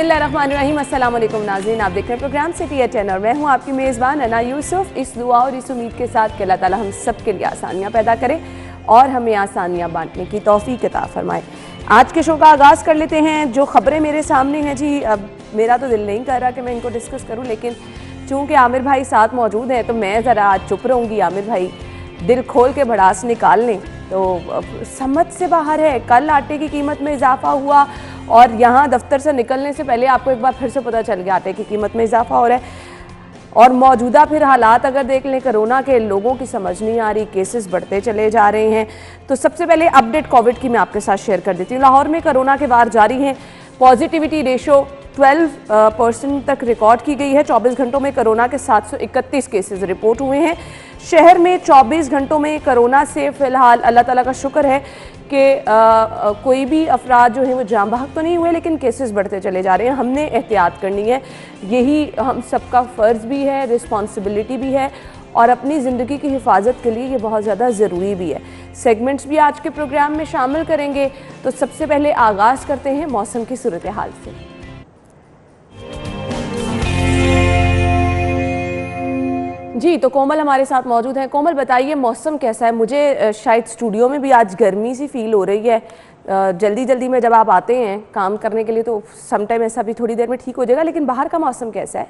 बिस्मिल्लाहिर्रहमानिर्रहीम। अस्सलाम वालेकुम नाज़रीन, आप देख रहे हैं प्रोग्राम सिटी एट 10 और मैं हूं आपकी मेज़बान अना यूसुफ। इस दुआ और इस उम्मीद के साथ कि अल्लाह ताला हम सब के लिए आसानियाँ पैदा करे और हमें आसानियाँ बांटने की तौफीक अता फरमाए। आज के शो का आगाज़ कर लेते हैं। जो खबरें मेरे सामने हैं जी, अब मेरा तो दिल नहीं कर रहा कि मैं इनको डिस्कस करूँ, लेकिन चूँकि आमिर भाई साथ मौजूद हैं तो मैं ज़रा आज चुप रहूँगी। आमिर भाई दिल खोल के भड़ास निकाल लें। तो समझ से बाहर है, कल आटे की कीमत में इजाफा हुआ और यहाँ दफ्तर से निकलने से पहले आपको एक बार फिर से पता चल गया आटे की कीमत में इजाफा हो रहा है। और मौजूदा फिर हालात अगर देख लें, कोरोना के लोगों की समझ नहीं आ रही, केसेस बढ़ते चले जा रहे हैं। तो सबसे पहले अपडेट कोविड की मैं आपके साथ शेयर कर देती हूँ। लाहौर में कोरोना के वार जारी हैं। पॉजिटिविटी रेशो 12% तक रिकॉर्ड की गई है। 24 घंटों में कोरोना के 731 केसेस रिपोर्ट हुए हैं। शहर में 24 घंटों में कोरोना से फ़िलहाल अल्लाह ताला का शुक्र है कि कोई भी अफराद जो हैं वो जान बहक तो नहीं हुए, लेकिन केसेस बढ़ते चले जा रहे हैं। हमने एहतियात करनी है, यही हम सबका फ़र्ज़ भी है, रिस्पॉन्सिबिलिटी भी है और अपनी ज़िंदगी की हिफाजत के लिए ये बहुत ज़्यादा ज़रूरी भी है। सेगमेंट्स भी आज के प्रोग्राम में शामिल करेंगे। तो सबसे पहले आगाज़ करते हैं मौसम की सूरत हाल से। जी, तो कोमल हमारे साथ मौजूद हैं। कोमल, बताइए मौसम कैसा है? मुझे शायद स्टूडियो में भी आज गर्मी सी फील हो रही है। जल्दी जल्दी में जब आप आते हैं काम करने के लिए तो समटाइम ऐसा भी थोड़ी देर में ठीक हो जाएगा, लेकिन बाहर का मौसम कैसा है?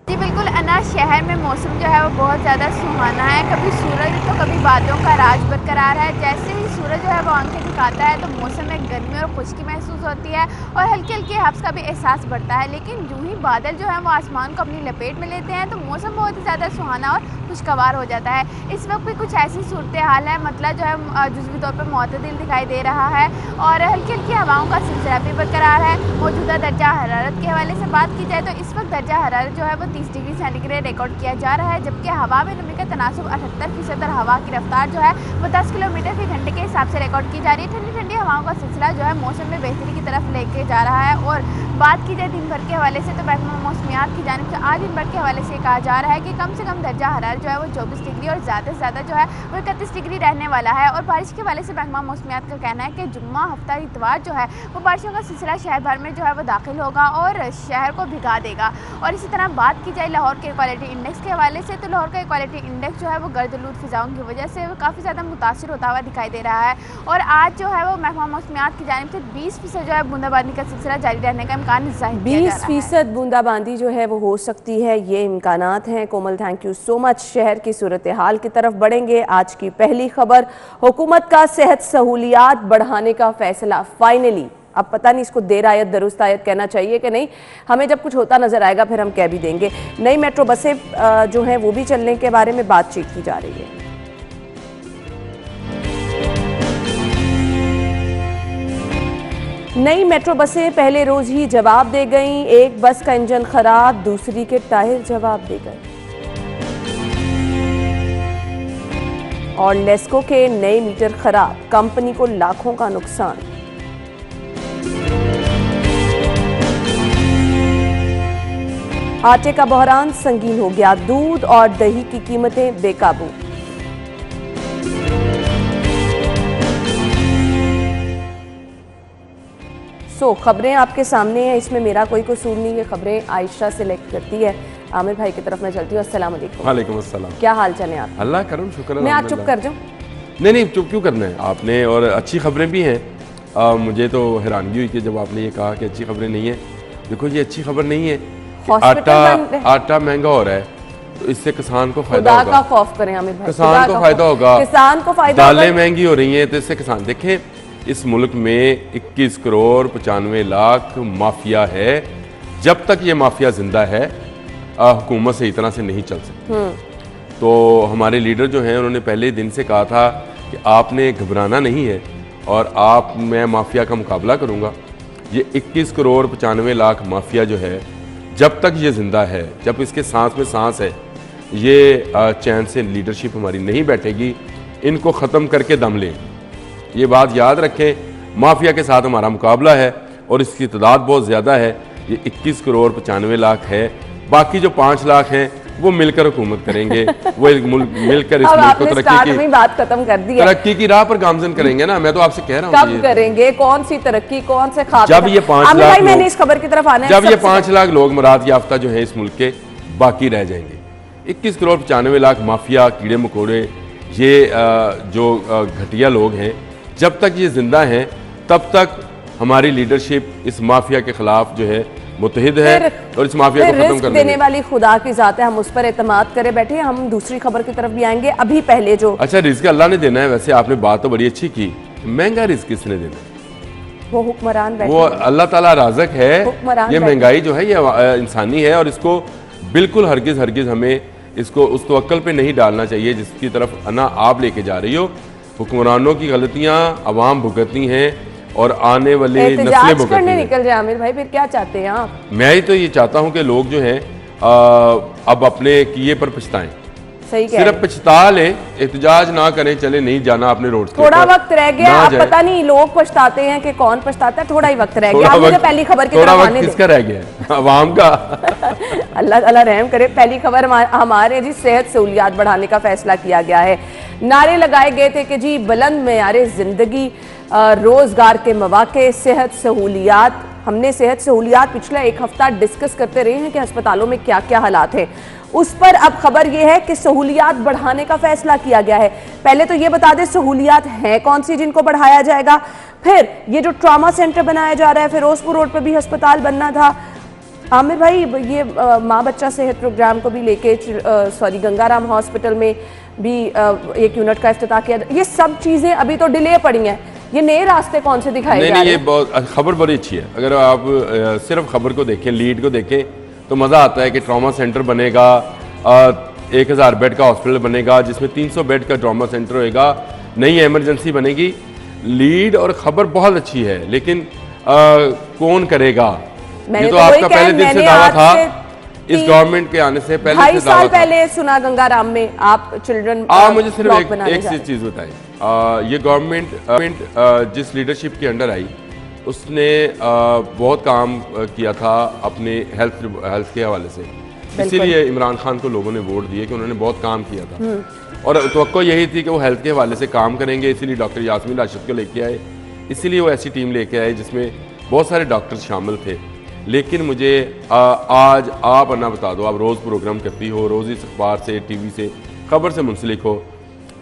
जी बिल्कुल अना, शहर में मौसम जो है वो बहुत ज़्यादा सुहाना है। कभी सूरज तो कभी बादलों का राज बरकरार है। जैसे ही सूरज जो है वो आंखें दिखाता है तो मौसम में गर्मी और खुश्की महसूस होती है और हल्की हल्की हब्स का भी एहसास बढ़ता है। लेकिन यूं ही बादल जो है वो आसमान को अपनी लपेट में लेते हैं तो मौसम बहुत ही ज़्यादा सुहाना और खुशगवार हो जाता है। इस वक्त भी कुछ ऐसी सूरत हाल है, मतलब जो है जुज़वी तौर पर मुतदिल दिखाई दे रहा है और हल्की हल्की हवाओं का सिलसिला भी बरकरार है। मौजूदा दर्जा हरारत के हवाले से बात की जाए तो इस वक्त दर्जा हरारत जो है वो 30 डिग्री सेंटीग्रेड रिकॉर्ड किया जा रहा है, जबकि हवा में नमी का तनासुब 78% और हवा की रफ्तार जो है वो 10 किलोमीटर फी घंटे के हिसाब से रिकॉर्ड की जा रही है। ठंडी ठंडी हवाओं का सिलसिला जो है मौसम में बेहतरी की तरफ लेके जा रहा है। और बात की जाए दिन भर के हवाले से तो महकमा मौसमियात की जानिब से आज दिन भर के हवाले से कहा जा रहा है कि कम से कम दर्जा हरारत जो है वो 24 डिग्री और ज़्यादा से ज़्यादा जो है वो 31 डिग्री रहने वाला है। और बारिश के हवाले से महकमा मौसमियात का कहना है कि जुम्मा हफ्ता इतवार जो है वो बारिशों का सिलसिला शहर भर में जो है वो दाखिल होगा और शहर को भिगा देगा। और इसी तरह बात की जाए लाहौर के क्वालिटी इंडेक्स के हवाले से तो लाहौर का क्वालिटी इंडेक्स जो है वो गर्द-आलूद फिजाओं की वजह से काफ़ी ज़्यादा मुतासिर होता हुआ दिखाई दे रहा है। और आज जो है वो महकमा मौसमियात की जानिब से 20% जो है बूंदाबांदी का सिलसिला जारी रहने का इम्कान जाहिर किया जा रहा है। 20% बूंदाबांदी जो है वो हो सकती है, ये इम्कानात हैं। कोमल, थैंक यू सो मच। शहर की सूरत हाल की तरफ बढ़ेंगे। आज की पहली खबर, हुकूमत का सेहत सहूलियात बढ़ाने का फैसला फाइनली। अब पता नहीं इसको देर आयत दुरुस्त आयत कहना चाहिए कि नहीं, हमें जब कुछ होता नजर आएगा फिर हम कह भी देंगे। नई मेट्रो बसें जो हैं वो भी चलने के बारे में बातचीत की जा रही है। नई मेट्रो बसें पहले रोज ही जवाब दे गईं। एक बस का इंजन खराब, दूसरी के टायर जवाब दे गए। और लेस्को के नए मीटर खराब, कंपनी को लाखों का नुकसान। आटे का बहरान संगीन हो गया, दूध और दही की कीमतें बेकाबू। खबरें आपके सामने हैं, इसमें मेरा कोई कसूर नहीं है। खबरें आयशा सिलेक्ट करती है। आमिर भाई की तरफ मैं चलती हूँ। अस्सलाम वालेकुम। वालेकुम अस्सलाम। क्या हाल चाल है आप? अल्लाह करम शुक्र। मैं आज चुप कर जाऊँ? नहीं, चुप क्यों करना है आपने, और अच्छी खबरें भी हैं। मुझे तो हैरानगी हुई कि जब आपने ये कहा कि अच्छी खबरें नहीं है। देखो ये अच्छी खबर नहीं है। आटा महंगा हो रहा है तो इससे किसान को फायदा होगा। खुदा का खौफ करें आमिर भाई, किसान को फायदा होगा, किसान को फायदा। दालें महंगी हो रही हैं तो इससे किसान, देखें इस मुल्क में 21 करोड़ 95 लाख माफिया है। जब तक ये माफिया जिंदा है हुकूमत से इतना से नहीं चल सकती। तो हमारे लीडर जो हैं उन्होंने पहले दिन से कहा था कि आपने घबराना नहीं है और मैं माफिया का मुकाबला करूंगा। ये 21 करोड़ 95 लाख माफिया जो है, जब तक ये जिंदा है, जब इसके सांस में सांस है, ये चैन से लीडरशिप हमारी नहीं बैठेगी। इनको ख़त्म करके दम लें, ये बात याद रखें। माफिया के साथ हमारा मुकाबला है और इसकी तादाद बहुत ज़्यादा है। ये 21 करोड़ 95 लाख है। बाकी जो 5 लाख हैं वो मिलकर हुकूमत करेंगे, वो एक मिलकर इस मुल्क को तरक्की की राह पर गामजन करेंगे ना। मैं तो आपसे कह रहा हूँ कब करेंगे, कौन सी तरक्की, कौन से खाते? जब ये 5 लाख मैंने इस खबर की तरफ आना है, जब ये 5 लाख लोग मुराद याफ्ता जो है इस मुल्क के बाकी रह जाएंगे। 21 करोड़ 95 लाख माफिया कीड़े मकोड़े, ये जो घटिया लोग हैं, जब तक ये जिंदा हैं तब तक हमारी लीडरशिप इस माफिया के खिलाफ जो है मुतहिद है और इस माफिया को खत्म करने देने वाली खुदा की जात है, हम उस पर एतमाद करें बैठे। हम दूसरी खबर की तरफ भी आएंगे, अभी पहले जो अच्छा रिस्क अल्लाह ने देना है। वैसे आपने बात तो बड़ी अच्छी की, महंगा रिस्क किसने देना है? वो हुक्मरान बैठे, वो अल्लाह ताला राज़िक है। ये महंगाई जो है ये इंसानी है और इसको बिल्कुल हरगिज हमें इसको उस तवक्कल पे नहीं डालना चाहिए जिसकी तरफ अना आप लेके जा रही हो। हुक्मरानों की गलतियां अवाम भुगतनी हैं और आने वाले नस्लें भुगतनी निकल जाए। आमिर भाई फिर क्या चाहते हैं आप? मैं ही तो ये चाहता हूं कि लोग जो हैं अब अपने किए पर पछताएं, सिर्फ पछता ले, एहतजाज ना करें, चले नहीं जाना अपने रोड से। थोड़ा वक्त रह गया, अब पता नहीं लोग पछताते हैं कि कौन पछताता है। थोड़ा ही वक्त रह गया, मुझे पहली खबर की तरफ आने दे। किसका रह गया? अवाम का। अल्लाह ताला रहम करे। पहली खबर हमारे जी सेहत सहूलियात बढ़ाने का फैसला किया गया है। नारे लगाए गए थे कि जी बुलंद मेयारे जिंदगी, रोजगार के मौके, सेहत सहूलियात। हमने सेहत सहूलियात पिछला एक हफ्ता डिस्कस करते रहे हैं कि अस्पतालों में क्या क्या हालात हैं। उस पर अब खबर यह है कि सहूलियात बढ़ाने का फैसला किया गया है। पहले तो ये बता दें सहूलियात हैं कौन सी जिनको बढ़ाया जाएगा। फिर ये जो ट्रॉमा सेंटर बनाया जा रहा है, फिरोजपुर रोड पर भी अस्पताल बनना था। आमिर भाई ये माँ बच्चा सेहत प्रोग्राम को भी लेके गंगाराम हॉस्पिटल में भी एक यूनिट का इफ्तिताह किया। ये सब चीज़ें अभी तो डिले पड़ी हैं। ये नए रास्ते कौन से दिखाए जा रहे हैं? ये बहुत खबर बड़ी अच्छी है। अगर आप सिर्फ खबर को देखें, लीड को देखें तो मज़ा आता है कि ट्रॉमा सेंटर बनेगा, 1000 बेड का हॉस्पिटल बनेगा जिसमें 300 बेड का ट्रॉमा सेंटर होएगा, नई इमरजेंसी बनेगी। लीड और खबर बहुत अच्छी है, लेकिन कौन करेगा? ये तो आपका पहले दिन से दावा था, इस गवर्नमेंट के आने से पहले 2.5 साल पहले सुना गंगाराम में आप चिल्ड्रन मुझे सिर्फ एक चीज़ बताएं। ये गवर्नमेंट जिस लीडरशिप के अंडर आई उसने बहुत काम किया था अपने हेल्थ के हवाले से, इसीलिए इमरान खान को लोगों ने वोट दिए कि उन्होंने बहुत काम किया था और तवक्को यही थी कि वो हेल्थ के हवाले से काम करेंगे। इसीलिए डॉक्टर यास्मीन राशिद को लेके आए, इसीलिए वो ऐसी टीम लेके आए जिसमें बहुत सारे डॉक्टर शामिल थे। लेकिन मुझे आज आप अन्ना बता दो, आप रोज़ प्रोग्राम करती हो, रोज़ इस अखबार से, टीवी से, खबर से मुंसलिक हो,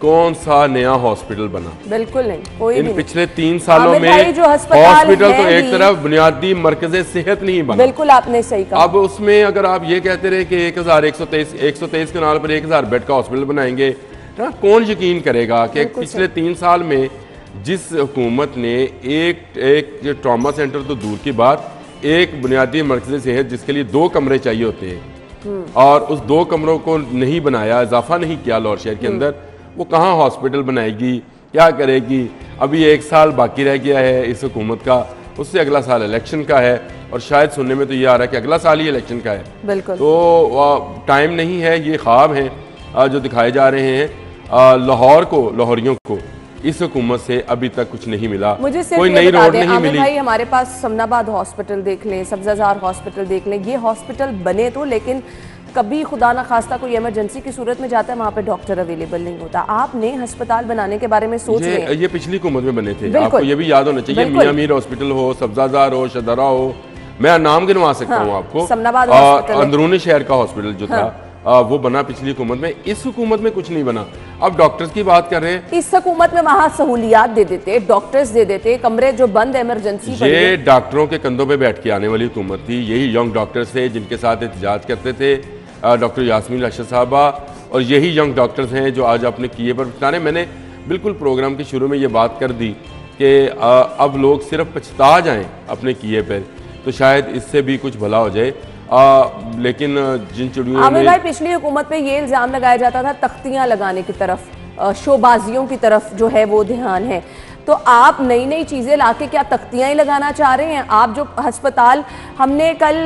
कौन सा नया हॉस्पिटल बना? बिल्कुल नहीं, कोई इन पिछले 3 सालों में जो हॉस्पिटल तो एक तरफ बुनियादी मरकज़े सेहत नहीं बना। बिल्कुल आपने सही कहा। अब उसमें अगर आप ये कहते रहे कि 1123 कनाल पर 1000 बेड का हॉस्पिटल बनाएंगे, कौन यकीन करेगा कि पिछले 3 साल में जिस हुकूमत ने एक ट्रॉमा सेंटर तो दूर की बात, एक बुनियादी मरकज़ सेहत जिसके लिए 2 कमरे चाहिए होते हैं और उस 2 कमरों को नहीं बनाया, इजाफा नहीं किया लाहौर शहर के अंदर, वो कहाँ हॉस्पिटल बनाएगी, क्या करेगी? अभी 1 साल बाकी रह गया है इस हुकूमत का, उससे अगला साल इलेक्शन का है और शायद सुनने में तो ये आ रहा है कि अगला साल ही इलेक्शन का है। बिल्कुल। तो टाइम नहीं है, ये ख्वाब हैं जो दिखाए जा रहे हैं। लाहौर को, लाहौरियों को इस हुकूमत से अभी तक कुछ नहीं मिला, मुझे कोई नई रोड नहीं मिली। भाई हमारे पास समनाबाद हॉस्पिटल देख लें, सब्जाजार हॉस्पिटल देख लें, ये हॉस्पिटल बने तो, लेकिन कभी खुदा ना खास्ता कोई इमरजेंसी की सूरत में जाता है, वहाँ पे डॉक्टर अवेलेबल नहीं होता। आपने अस्पताल बनाने के बारे में सोच रहे हैं? ये पिछली हुकूमत में बने थे, आपको ये भी याद होना चाहिए। मियां मीर हॉस्पिटल हो, सब्जाजार हो, शदरा हो, मैं नाम गिनवा सकता हूँ आपको। समनाबाद अंदरूनी शहर का हॉस्पिटल जो था वो बना पिछली हुकूमत में, इस हुकूमत में कुछ नहीं बना। अब डॉक्टर्स की बात कर रहे हैं, इस हुकूमत में वहाँ सहूलियात दे देते, डॉक्टर्स दे देते, कमरे जो बंद इमरजेंसी। ये डॉक्टरों के कंधों पे बैठ के आने वाली हुकूमत थी। यही यंग डॉक्टर्स थे जिनके साथ एहतजाज करते थे डॉक्टर यास्मीन राशिद साहबा, और यही यंग डॉक्टर्स हैं जो आज अपने किए पर पछताने। मैंने बिल्कुल प्रोग्राम के शुरू में ये बात कर दी कि अब लोग सिर्फ पछता जाएं अपने किए पर, तो शायद इससे भी कुछ भला हो जाए। लेकिन जिन चिड़ियों आमिर भाई पिछली हुकूमत पे ये इल्ज़ाम लगाया जाता था तख्तियां लगाने की तरफ, शोबाजियों की तरफ जो है वो ध्यान है, तो आप नई नई चीज़ें लाके क्या तख्तियां ही लगाना चाह रहे हैं? आप जो अस्पताल, हमने कल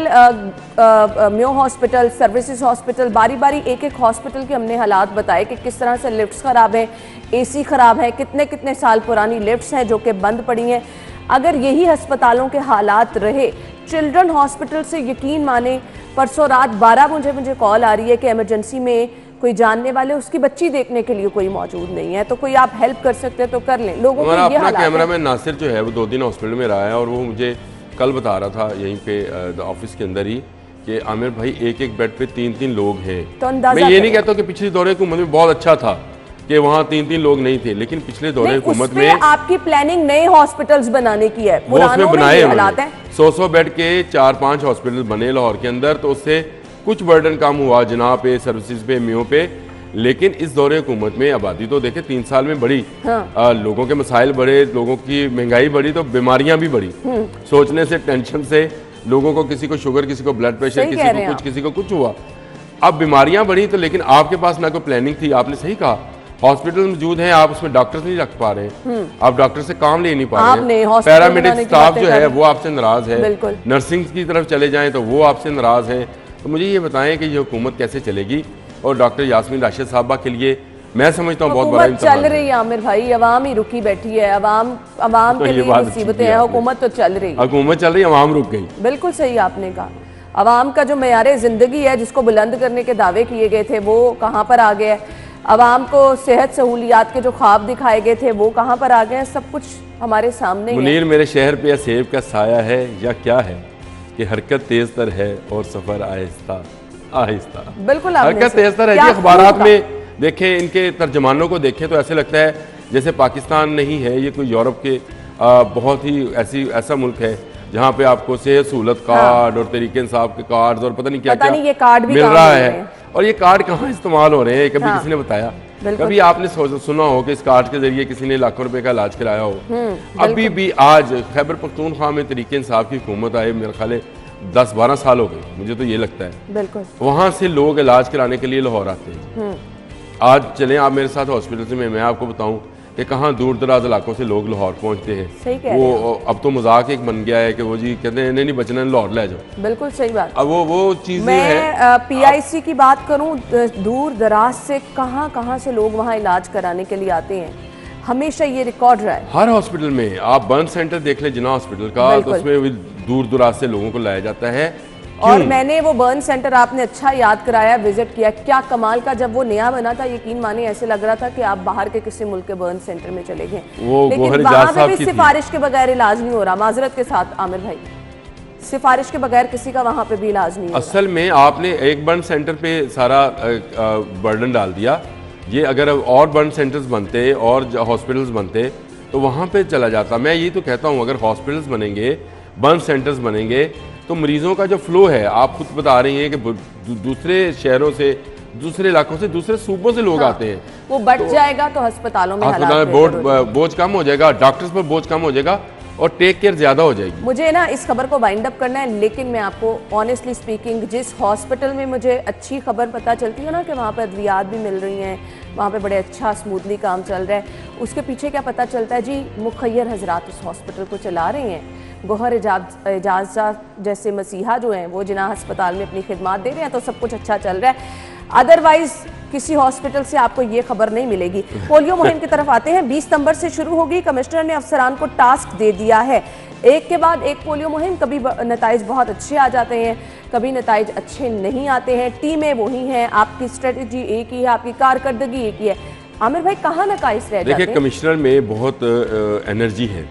म्यो हॉस्पिटल, सर्विसेज हॉस्पिटल, बारी बारी एक एक हॉस्पिटल के हमने हालात बताए कि किस तरह से लिफ्ट्स ख़राब हैं, AC ख़राब है, कितने कितने साल पुरानी लिफ्ट्स हैं जो कि बंद पड़ी हैं। अगर यही अस्पतालों के हालात रहे, चिल्ड्रन हॉस्पिटल से यकीन माने परसों रात 12 मुझे कॉल आ रही है कि इमरजेंसी में कोई जानने वाले उसकी बच्ची देखने के लिए कोई मौजूद नहीं है, तो कोई आप हेल्प कर सकते हैं तो कर लें। लोगों को ये हालात है। कैमरामैन नासिर जो है वो 2 दिन हॉस्पिटल में रहा है और वो मुझे कल बता रहा था यहीं पे ऑफिस के अंदर ही कि आमिर भाई एक बेड पे 3-3 लोग हैं। तो मैं ये नहीं कहता कि पिछले दौरे हुकूमत में बहुत अच्छा था कि वहाँ 3-3 लोग नहीं थे, लेकिन पिछले दौरे हुकूमत में आपकी प्लानिंग नए हॉस्पिटल्स बनाने की है, वो उसमें बनाए 100 बेड के 4-5 हॉस्पिटल बने लाहौर के अंदर, तो उससे कुछ बर्डन कम हुआ जनाब पे, सर्विसेज पे, एमईओ पे। लेकिन इस दौरे हुकूमत में आबादी तो देखे 3 साल में बढ़ी, हाँ। लोगों के मसाइल बढ़े, लोगों की महंगाई बढ़ी, तो बीमारियां भी बढ़ी। सोचने से, टेंशन से, लोगों को किसी को शुगर, किसी को ब्लड प्रेशर, किसी को कुछ हुआ। अब बीमारियां बढ़ी तो लेकिन आपके पास ना कोई प्लानिंग थी। आपने सही कहा, हॉस्पिटल मौजूद हैं, आप उसमें डॉक्टर्स नहीं रख पा रहे हैं, आप डॉक्टर से काम ले नहीं पा रहे हैं, पैरामेडिक स्टाफ जो है वो आपसे नाराज है, नर्सिंग की तरफ चले जाएं तो वो आपसे नाराज हैं। तो मुझे ये बताएं कि ये हुकूमत कैसे चलेगी। और डॉक्टर यास्मीन राशिद साहबा के लिए मैं समझता हूँ बहुत बड़ा चल रही है आमिर भाई, अवाम ही रुकी बैठी है, अवाम के लिए मुसीबतें हैं, हुकूमत तो चल रही है, हुकूमत चल रही है, अवाम रुक गई। बिल्कुल सही आपने कहा। अवाम का जो मेयारे जिंदगी है जिसको बुलंद करने के दावे किए गए थे वो कहाँ पर आ गया है, अवाम को सेहत सहूलियात के जो ख्वाब दिखाए गए थे वो कहाँ पर आ गए हैं, सब कुछ हमारे सामने है। मुनीर मेरे शहर पे सेब का साया है या क्या है कि हरकत तेज तर है और सफर आहिस्ता आहिस्ता। बिल्कुल हरकत तेज तर है जी। अखबारात में देखें, इनके तर्जमानों को देखें तो ऐसे लगता है जैसे पाकिस्तान नहीं है, ये कोई यूरोप के बहुत ही ऐसा मुल्क है जहाँ पे आपको सेहत सहूलत कार्ड और तरीके इंसाफ के कार्ड और पता नहीं क्या क्या ये कार्ड भी मिल रहा है। और ये कार्ड कहाँ इस्तेमाल हो रहे हैं, कभी किसी ने बताया? कभी आपने सुना हो कि इस कार्ड के जरिए किसी ने लाखों रुपए का इलाज कराया हो? अभी भी आज खैबर पख्तूनख्वा में तरीके इंसाफ की हुकूमत आए मेरे ख्याल 10-12 साल हो गए, मुझे तो ये लगता है। बिल्कुल। वहाँ से लोग इलाज कराने के लिए लाहौर आते हैं। आज चलें आप मेरे साथ हॉस्पिटल में, मैं आपको बताऊं कि कहाँ दूर दराज इलाकों से लोग लाहौर पहुंचते हैं। सही कह वो अब तो मजाक एक बन गया है कि वो जी कहते हैं नहीं बचना लाहौर ले जाओ। बिल्कुल सही बात। अब वो चीजें मैं PIC की बात करूं, दूर दराज से कहाँ से लोग वहाँ इलाज कराने के लिए आते हैं, हमेशा ये रिकॉर्ड रहा है। हर हॉस्पिटल में आप बर्न सेंटर देख ले जिना हॉस्पिटल का, तो उसमें दूर दराज से लोगों को लाया जाता है। और मैंने वो बर्न सेंटर आपने अच्छा याद कराया, विजिट किया, क्या कमाल का। जब वो नया बना था यकीन माने ऐसे लग रहा था कि आप बाहर के किसी मुल्क के बर्न सेंटर में चले गए, लेकिन वहाँ पे भी सिफारिश के बगैर इलाज नहीं हो रहा। माजरत के साथ आमिर भाई, सिफारिश के बगैर किसी का वहाँ पे भी इलाज नहीं हो रहा। असल में आपने एक बर्न सेंटर पे सारा बर्डन डाल दिया। ये अगर और बर्न सेंटर्स बनते और हॉस्पिटल्स बनते तो वहाँ पे चला जाता। मैं ये तो कहता हूँ अगर हॉस्पिटल्स बनेंगे, बर्न सेंटर्स बनेंगे तो मरीजों का जो फ्लो है, आप खुद बता रही हैं कि दूसरे शहरों से, दूसरे इलाकों से, दूसरे सूबों से लोग आते हैं, वो बढ़ जाएगा तो अस्पतालों में बोझ कम हो जाएगा, डॉक्टर्स पर बोझ कम हो जाएगा और टेक केयर ज्यादा हो जाएगी। मुझे ना इस खबर को वाइंड अप करना है, लेकिन मैं आपको ऑनेस्टली स्पीकिंग जिस हॉस्पिटल में मुझे अच्छी खबर पता चलती है ना कि वहाँ पर अद्वियात भी मिल रही हैं, वहाँ पे बड़े अच्छा स्मूथली काम चल रहा है, उसके पीछे क्या पता चलता है जी, मुखैर हजरात उस हॉस्पिटल को चला रहे हैं। गौहर एजाज़ा जैसे मसीहा जो हैं वो जिना अस्पताल में अपनी खिदमात दे रहे हैं, तो सब कुछ अच्छा चल रहा है। अदरवाइज किसी हॉस्पिटल से आपको ये खबर नहीं मिलेगी। पोलियो मुहिम की तरफ आते हैं, 20 सितंबर से शुरू होगी। कमिश्नर ने अफसरान को टास्क दे दिया है, एक के बाद एक पोलियो मुहिम। कभी नताइज बहुत अच्छे आ जाते हैं, कभी नताइज अच्छे नहीं आते हैं, टीमें वही हैं, आपकी स्ट्रेटजी एक ही है, आपकी कारकर्दगी एक ही है। आमिर भाई कहाँ नकाइस रह जाते हैं? देखिए, कमिश्नर में बहुत एनर्जी है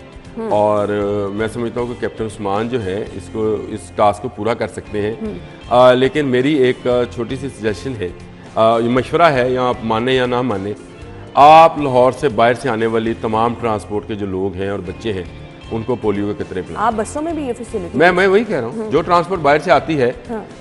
और मैं समझता हूँ कि कैप्टन उस्मान जो है इस टास्क को पूरा कर सकते हैं। लेकिन मेरी एक छोटी सी सजेशन है, ये मशवरा है, या आप माने या ना माने, आप लाहौर से बाहर से आने वाली तमाम ट्रांसपोर्ट के जो लोग हैं और बच्चे हैं उनको पोलियो के कतरे पिलाएं। आप बसों में भी ये फैसिलिटी? मैं वही कह रहा हूँ, जो ट्रांसपोर्ट बाहर से आती है,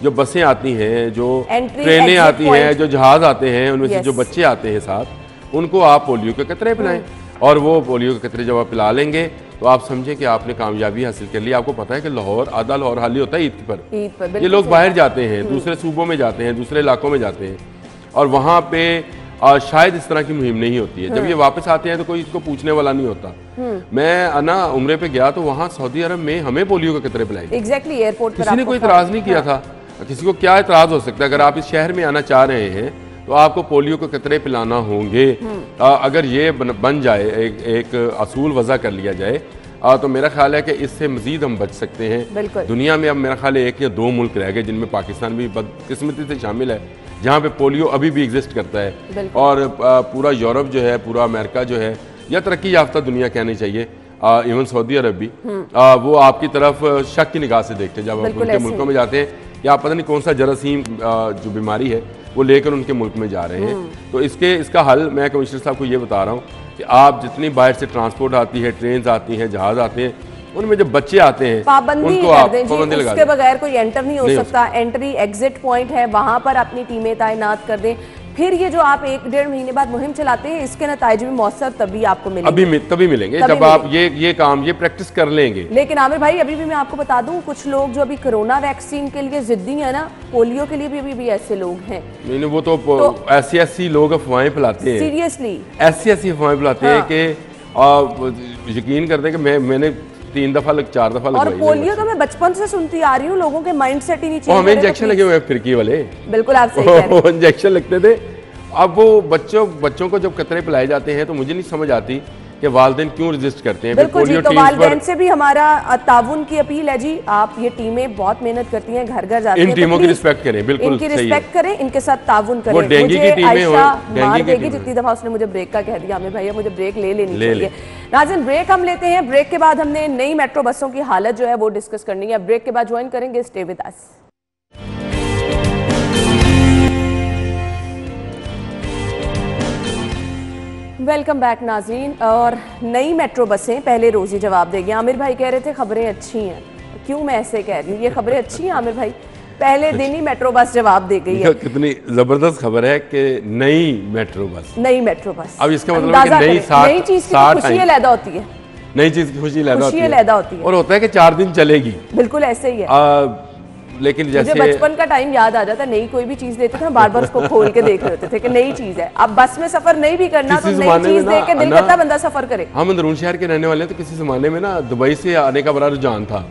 जो बसें आती हैं, जो ट्रेनें आती हैं, जो जहाज आते हैं, उनमें से जो बच्चे आते हैं साथ, उनको आप पोलियो के कतरे पिलाएं। और वो पोलियो के कतरे जब आप पिला लेंगे तो आप समझें कि आपने कामयाबी हासिल कर ली। आपको पता है कि लाहौर, आधा लाहौर हाली होता है ईद पर। ये लोग बाहर जाते हैं, दूसरे सूबों में जाते हैं, दूसरे इलाकों में जाते हैं, और वहाँ पे शायद इस तरह की मुहिम नहीं होती है। जब ये वापस आते हैं तो कोई इसको पूछने वाला नहीं होता। मैं ना उम्रे पे गया तो वहाँ सऊदी अरब में हमें पोलियो के कतरे पिलाए। एग्जैक्टली, एयरपोर्ट पर किसी ने कोई इतराज नहीं किया था। किसी को क्या इतराज हो सकता है? अगर आप इस शहर में आना चाह रहे हैं तो आपको पोलियो के कतरे पिलाना होंगे। अगर ये बन जाए, एक असूल वज़ा कर लिया जाए, तो मेरा ख्याल है कि इससे मजीद हम बच सकते हैं। दुनिया में अब मेरा ख्याल है 1 या 2 मुल्क रह गए जिनमें पाकिस्तान भी बदकिस्मती से शामिल है, जहाँ पे पोलियो अभी भी एग्जिस्ट करता है। और पूरा यूरोप जो है, पूरा अमेरिका जो है, या तरक्की याफ्ता दुनिया कहनी चाहिए, इवन सऊदी अरब भी, वो आपकी तरफ शक की निगाह से देखते हैं जब आप उनके मुल्कों में जाते हैं कि आप पता नहीं कौन सा जरासीम जो बीमारी है वो लेकर उनके मुल्क में जा रहे हैं। तो इसका हल मैं कमिश्नर साहब को ये बता रहा हूँ कि आप जितनी बाहर से ट्रांसपोर्ट आती है, ट्रेन आती हैं, जहाज आते हैं, उनमें जब बच्चे आते हैं उनको आप पाबंदी लगा दें। उसके बगैर कोई एंटर नहीं हो सकता। एंट्री एग्जिट पॉइंट है, वहां पर अपनी टीमें तैनात कर दें। फिर ये जो आप 1-1.5 महीने बाद मुहिम चलाते हैं, इसके नतीजे में मौसर तभी आपको मिलेंगे। तभी मिलेंगे जब आप ये काम, ये प्रैक्टिस कर लेंगे। लेकिन आमिर भाई, अभी भी मैं आपको बता दूं, कुछ लोग जो अभी कोरोना वैक्सीन के लिए जिद्दी है ना, पोलियो के लिए भी अभी भी ऐसे लोग हैं। नहीं, वो तो ऐसी लोग अफवाहें फैलाते हैं, सीरियसली ऐसी अफवाहें फैलाते हैं कि यकीन करते हैं कि मैंने 3 दफा 4 दफा और पोलियो तो मैं बचपन से सुनती आ रही हूँ, लोगों के माइंड सेट ही नहीं चेंज। हमें इंजेक्शन लगे हुए फिरकी वाले, बिल्कुल आप सही कह रहे हैं, इंजेक्शन लगते थे। अब वो बच्चों को जब कतरे पिलाए जाते हैं तो मुझे नहीं समझ आती कि वालिदैन क्यों रेजिस्ट करते हैं। बिल्कुल जी, तो वालिदैन से भी हमारा ताउन की अपील है जी। आप ये टीमें बहुत मेहनत करती हैं, घर घर जाती हैं, इन टीमों की रिस्पेक्ट करें, बिल्कुल इनकी रिस्पेक्ट करें, इनके साथ ताउन करें। वो डेंगू की टीमें हो, मार देगी जितनी दफा उसने मुझे ब्रेक का कह दिया। हमें भैया मुझे ब्रेक ले लेनी चाहिए। नाज़रीन, ब्रेक हम लेते हैं। ब्रेक के बाद हमने नई मेट्रो बसों की हालत जो है वो डिस्कस करनी है। ब्रेक के बाद ज्वाइन करेंगे, stay with us. Welcome back नाज़रीन। और नई मेट्रो बसें पहले रोज ही जवाब देगी। आमिर भाई कह रहे थे खबरें अच्छी हैं, क्यों मैं ऐसे कह रही हूँ? ये खबरें अच्छी हैं आमिर भाई, पहले दिन ही मेट्रो बस जवाब दे गई है। कितनी जबरदस्त खबर है कि नई मेट्रो बस। अब इसका मतलब है कि नई चीज की खुशी अलग होती है, नई चीज की खुशी अलग होती है और होता है कि 4 दिन चलेगी। बिल्कुल ऐसे ही है। लेकिन जैसे बचपन का टाइम याद आ जाता है, नई कोई भी चीज लेते थे ना, बार बार उसको खोल के देख रहे होते थे कि नई चीज है। अब बस में सफर नहीं भी करना तो नई चीज देख के दिल करता बंदा सफर करे। हम अंदरून शहर के रहने वाले हैं, तो किसी जमाने में ना दुबई से आने का बड़ा रुझान था।